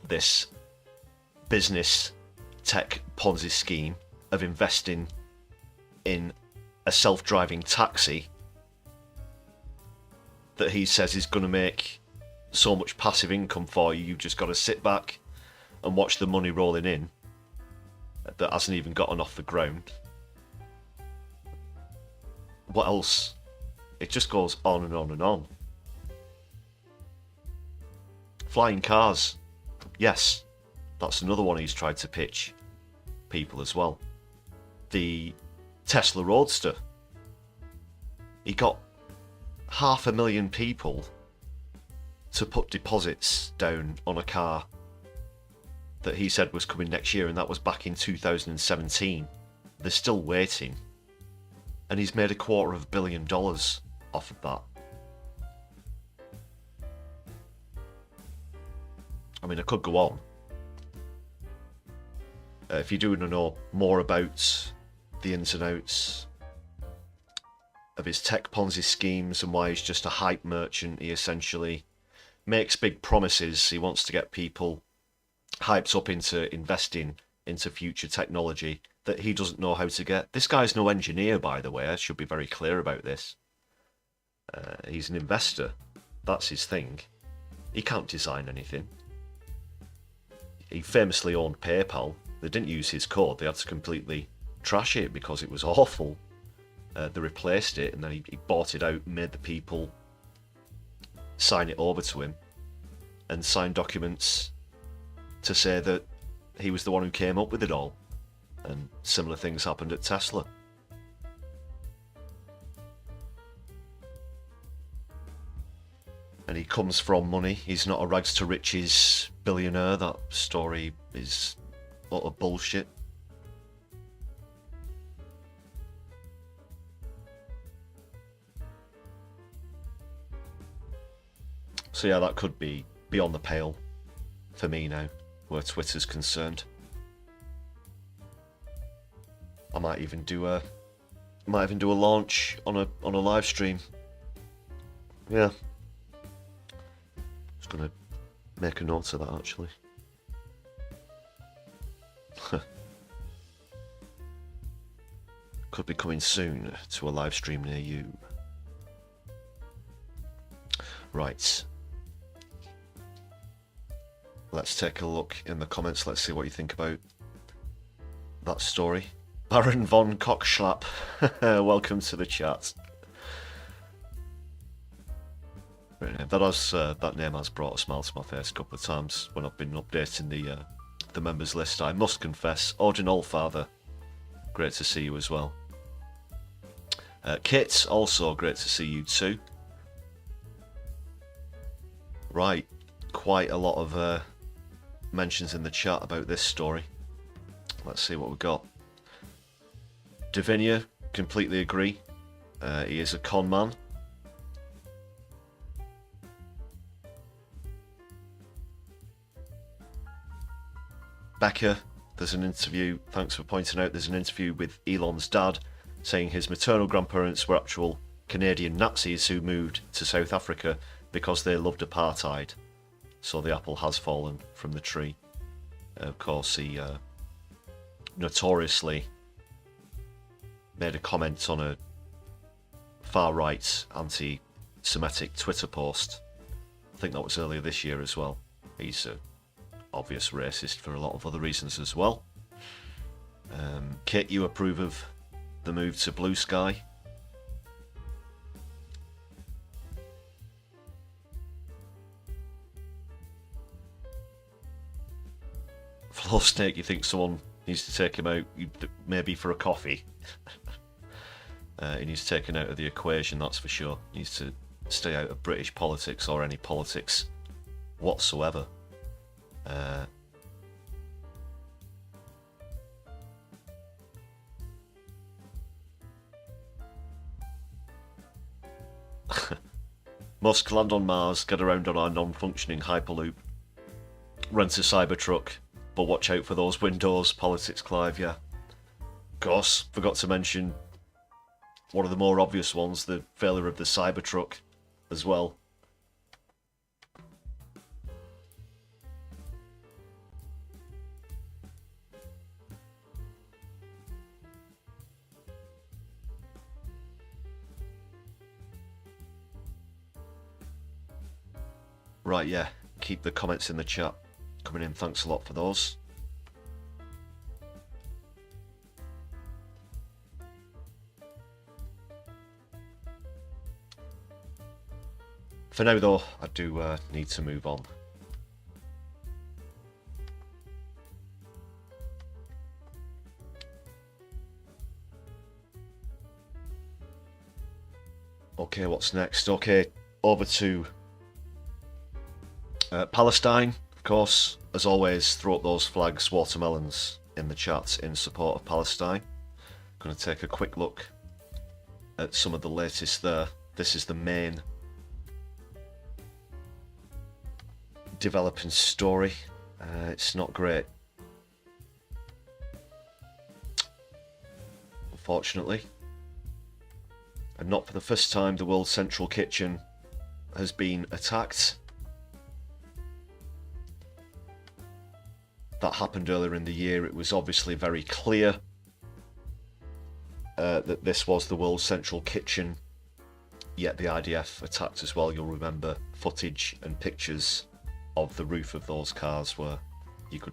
this business tech Ponzi scheme of investing in a self-driving taxi that he says is going to make so much passive income for you. You've just got to sit back and watch the money rolling in that hasn't even gotten off the ground. What else? It just goes on and on and on. Flying cars. Yes, that's another one he's tried to pitch people as well. The Tesla Roadster. He got 500,000 people to put deposits down on a car that he said was coming next year, and that was back in 2017. They're still waiting. And he's made $250 million off of that. I mean, I could go on. If you do want to know more about the ins and outs of his tech Ponzi schemes and why he's just a hype merchant, he essentially makes big promises. He wants to get people hyped up into investing into future technology that he doesn't know how to get. This guy's no engineer, by the way. I should be very clear about this. He's an investor. That's his thing. He can't design anything. He famously owned PayPal. They didn't use his code. They had to completely trash it because it was awful. They replaced it, and then he bought it out and made the people sign it over to him and sign documents to say that he was the one who came up with it all. And similar things happened at Tesla. And he comes from money. He's not a rags to riches billionaire. That story is utter bullshit. So yeah, that could be beyond the pale for me now, where Twitter's concerned. I might even do a launch on a live stream. Yeah. Just gonna make a note of that actually. Could be coming soon to a live stream near you. Right. Let's take a look in the comments. Let's see what you think about that story. Baron von Cockschlap, welcome to the chat. That name has brought a smile to my face a couple of times when I've been updating the members list. I must confess, Odin Allfather, great to see you as well. Kit, also great to see you too. Right, quite a lot of mentions in the chat about this story. Let's see what we got. Davinia, completely agree. He is a con man. Becca, there's an interview, thanks for pointing out, there's an interview with Elon's dad saying his maternal grandparents were actual Canadian Nazis who moved to South Africa because they loved apartheid. So the apple has fallen from the tree. Of course, he notoriously made a comment on a far-right anti-Semitic Twitter post. I think that was earlier this year as well. He's an obvious racist for a lot of other reasons as well. Kit, you approve of the move to Blue Sky? Floor Snake, you think someone needs to take him out, maybe for a coffee? He needs taken out of the equation, that's for sure. He needs to stay out of British politics or any politics whatsoever. Musk, land on Mars, get around on our non-functioning Hyperloop, rent a Cybertruck, but watch out for those windows, politics Clive, yeah. Of course, forgot to mention one of the more obvious ones, the failure of the Cybertruck as well. Right, yeah, keep the comments in the chat coming in, thanks a lot for those. For now though, I do need to move on. Okay, what's next? Okay, over to Palestine, of course. As always, throw up those flags, watermelons in the chat in support of Palestine. Going to take a quick look at some of the latest there. This is the main developing story. It's not great, unfortunately. And not for the first time the World Central Kitchen has been attacked. That happened earlier in the year. It was obviously very clear that this was the World Central Kitchen, yet the IDF attacked as well. You'll remember footage and pictures of the roof of those cars where you could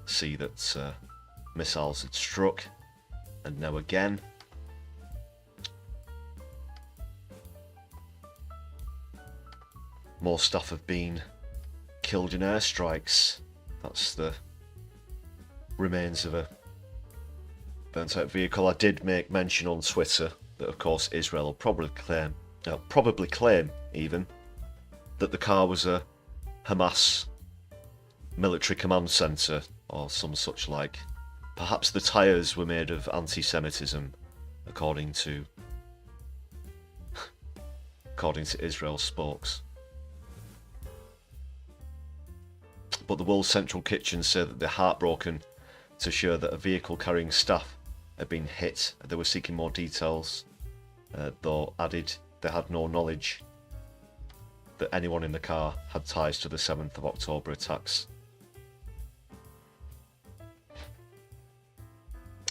see that missiles had struck, and now again. More staff have been killed in airstrikes. That's the remains of a burnt out vehicle. I did make mention on Twitter that of course Israel will probably claim even that the car was a Hamas military command centre or some such like. Perhaps the tyres were made of anti-Semitism, according to Israel spokes. But the World Central Kitchen said that they're heartbroken to share that a vehicle carrying staff had been hit. They were seeking more details, though added they had no knowledge that anyone in the car had ties to the 7th of October attacks.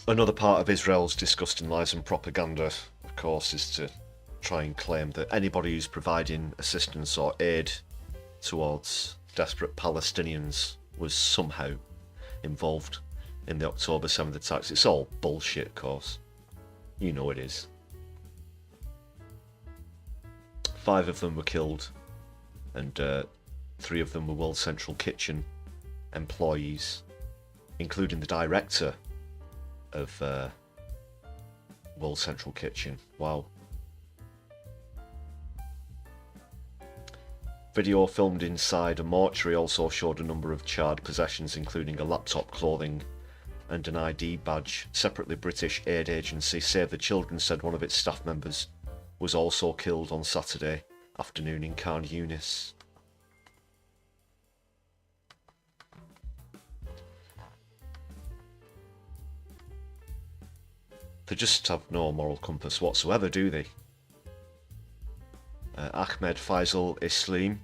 Another part of Israel's disgusting lies and propaganda, of course, is to try and claim that anybody who's providing assistance or aid towards desperate Palestinians was somehow involved in the October 7th attacks. It's all bullshit, of course. You know it is. 5 of them were killed, and 3 of them were World Central Kitchen employees, including the director of World Central Kitchen. Wow. Video filmed inside a mortuary also showed a number of charred possessions, including a laptop, clothing and an ID badge. Separately, British aid agency Save the Children said one of its staff members was also killed on Saturday afternoon in Khan Yunis. They just have no moral compass whatsoever, do they? Ahmed Faisal Islam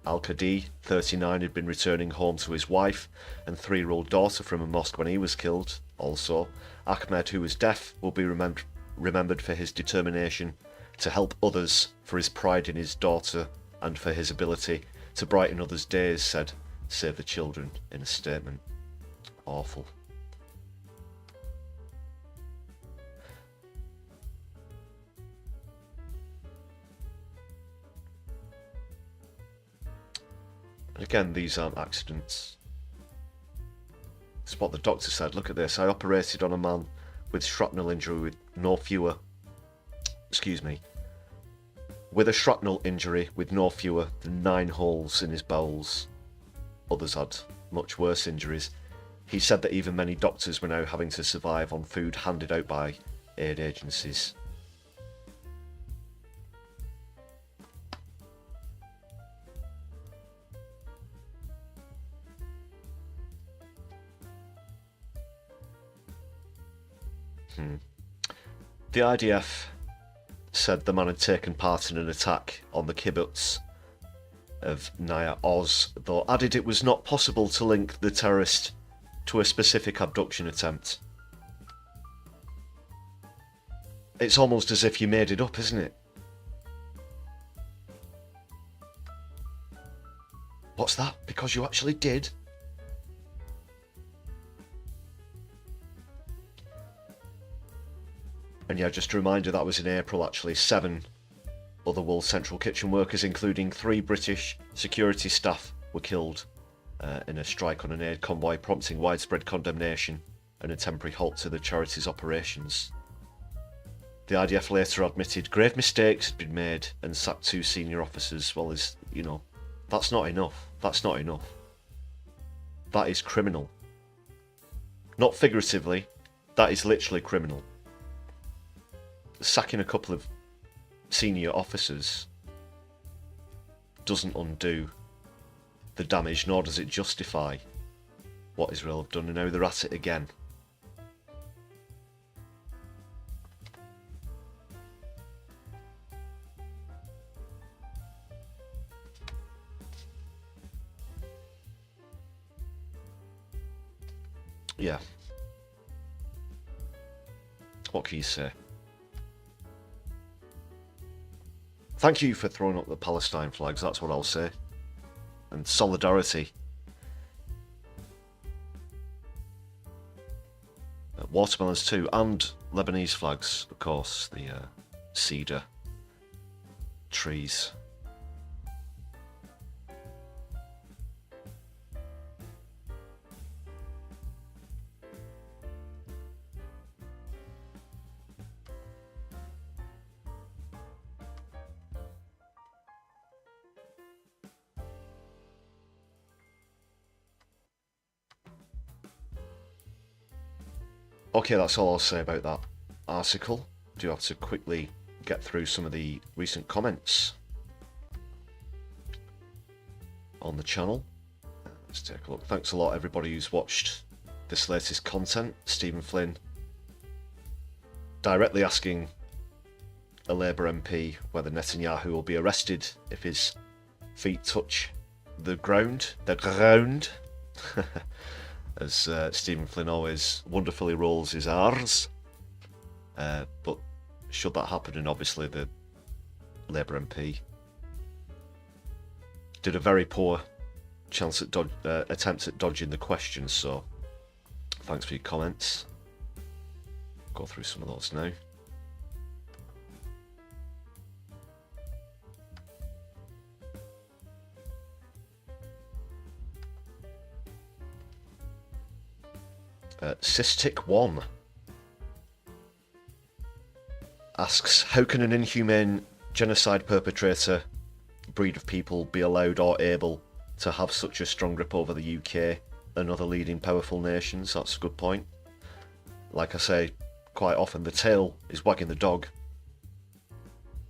Al-Qadi, 39, had been returning home to his wife and 3-year-old daughter from a mosque when he was killed. Also, Ahmed, who was deaf, will be remembered for his determination to help others, for his pride in his daughter, and for his ability to brighten others' days, said Save the Children in a statement. Awful. Again, these aren't accidents. It's what the doctor said. Look at this. I operated on a man with shrapnel injury with no fewer... Excuse me. With a shrapnel injury with no fewer than 9 holes in his bowels. Others had much worse injuries. He said that even many doctors were now having to survive on food handed out by aid agencies. The IDF said the man had taken part in an attack on the kibbutz of Naya Oz, though added it was not possible to link the terrorist to a specific abduction attempt. It's almost as if you made it up, isn't it? What's that? Because you actually did? And yeah, just a reminder, that was in April actually. 7 other Wool Central Kitchen workers, including 3 British security staff, were killed in a strike on an aid convoy, prompting widespread condemnation and a temporary halt to the charity's operations. The IDF later admitted grave mistakes had been made and sacked 2 senior officers. Well, as you know, that's not enough. That's not enough. That is criminal. Not figuratively, that is literally criminal. Sacking a couple of senior officers doesn't undo the damage, nor does it justify what Israel have done, and now they're at it again. Yeah. What can you say? Thank you for throwing up the Palestine flags, that's what I'll say. And solidarity. Watermelons too, and Lebanese flags, of course, the cedar trees. Okay, that's all I'll say about that article. I do have to quickly get through some of the recent comments on the channel. Let's take a look. Thanks a lot everybody who's watched this latest content. Stephen Flynn directly asking a Labour MP whether Netanyahu will be arrested if his feet touch the ground. As Stephen Flynn always wonderfully rolls his R's. But should that happen, and obviously the Labour MP did a very poor attempt at dodging the questions, so thanks for your comments. Go through some of those now. Cystic1 asks, how can an inhumane genocide perpetrator breed of people be allowed or able to have such a strong grip over the UK and other leading powerful nations? That's a good point. Like I say, quite often the tail is wagging the dog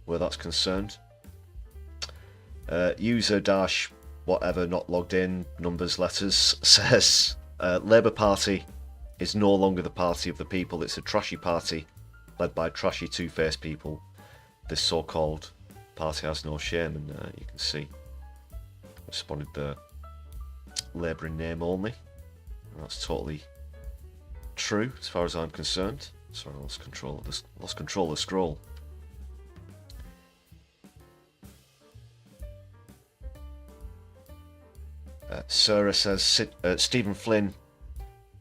where that's concerned. User dash whatever not logged in, numbers, letters, says Labour Party is no longer the party of the people. It's a trashy party led by trashy two-faced people. This so-called party has no shame, and you can see responded the Labour in name only. And that's totally true as far as I'm concerned. Sorry, I lost control of the scroll. Sarah says Stephen Flynn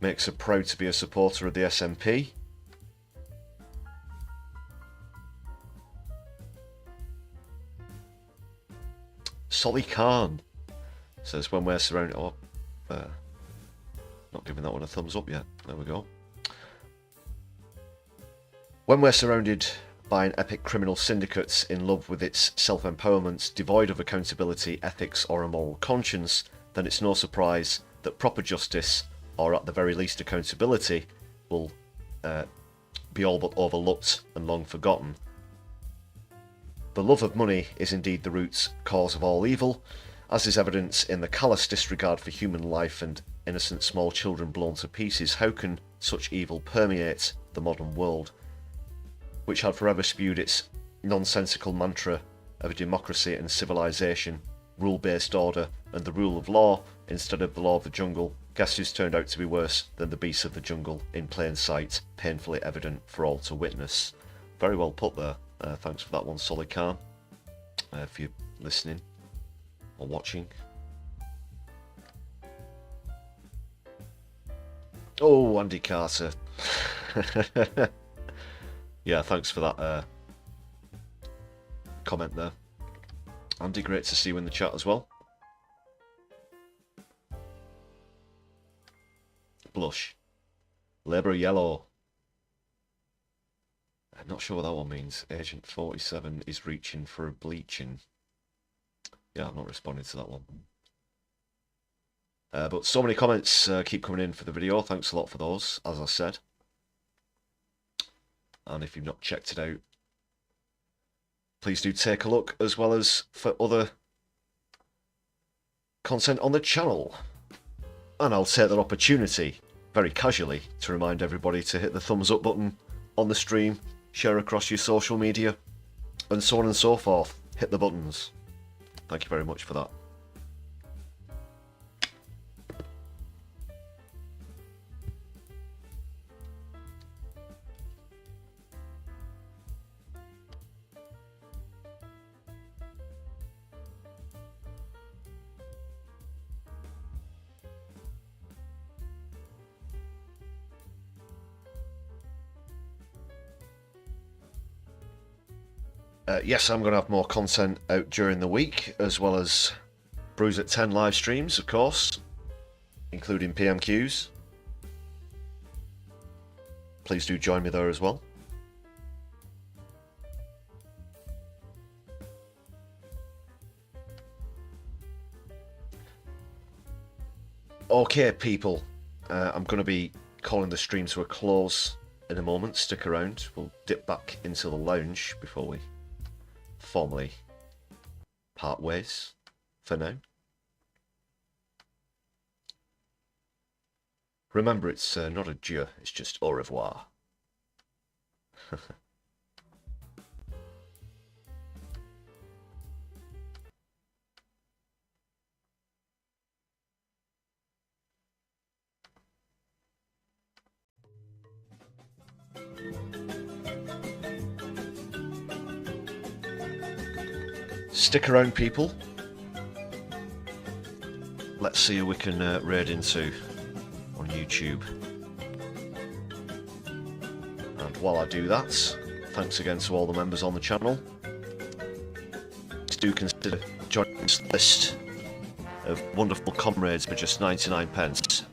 makes her proud to be a supporter of the SNP. Solly Khan says when we're surrounded... Oh, not giving that one a thumbs up yet. There we go. When we're surrounded by an epic criminal syndicate in love with its self-empowerment, devoid of accountability, ethics or a moral conscience, then it's no surprise that proper justice, or at the very least accountability, will be all but overlooked and long forgotten. The love of money is indeed the root cause of all evil, as is evident in the callous disregard for human life and innocent small children blown to pieces. How can such evil permeate the modern world, which had forever spewed its nonsensical mantra of democracy and civilization, rule-based order and the rule of law instead of the law of the jungle? Guess who's turned out to be worse than the beasts of the jungle, in plain sight, painfully evident for all to witness. Very well put there. Thanks for that one, Solid Khan, if you're listening or watching. Oh, Andy Carter. Yeah, thanks for that comment there. Andy, great to see you in the chat as well. Blush. Labour yellow. I'm not sure what that one means. Agent 47 is reaching for a bleaching. Yeah, I'm not responding to that one. But so many comments keep coming in for the video. Thanks a lot for those, as I said. And if you've not checked it out, please do take a look, as well as for other content on the channel. And I'll take that opportunity, very casually, to remind everybody to hit the thumbs up button on the stream, share across your social media, and so on and so forth. Hit the buttons. Thank you very much for that. Yes, I'm going to have more content out during the week, as well as Brews at 10 live streams, of course, including PMQs. Please do join me there as well. Okay, people, I'm going to be calling the stream to a close in a moment. Stick around. We'll dip back into the lounge before we formally part ways for now. Remember, it's not adieu, it's just au revoir. Stick around, people. Let's see who we can raid into on YouTube. And while I do that, thanks again to all the members on the channel. Please do consider joining this list of wonderful comrades for just 99 pence.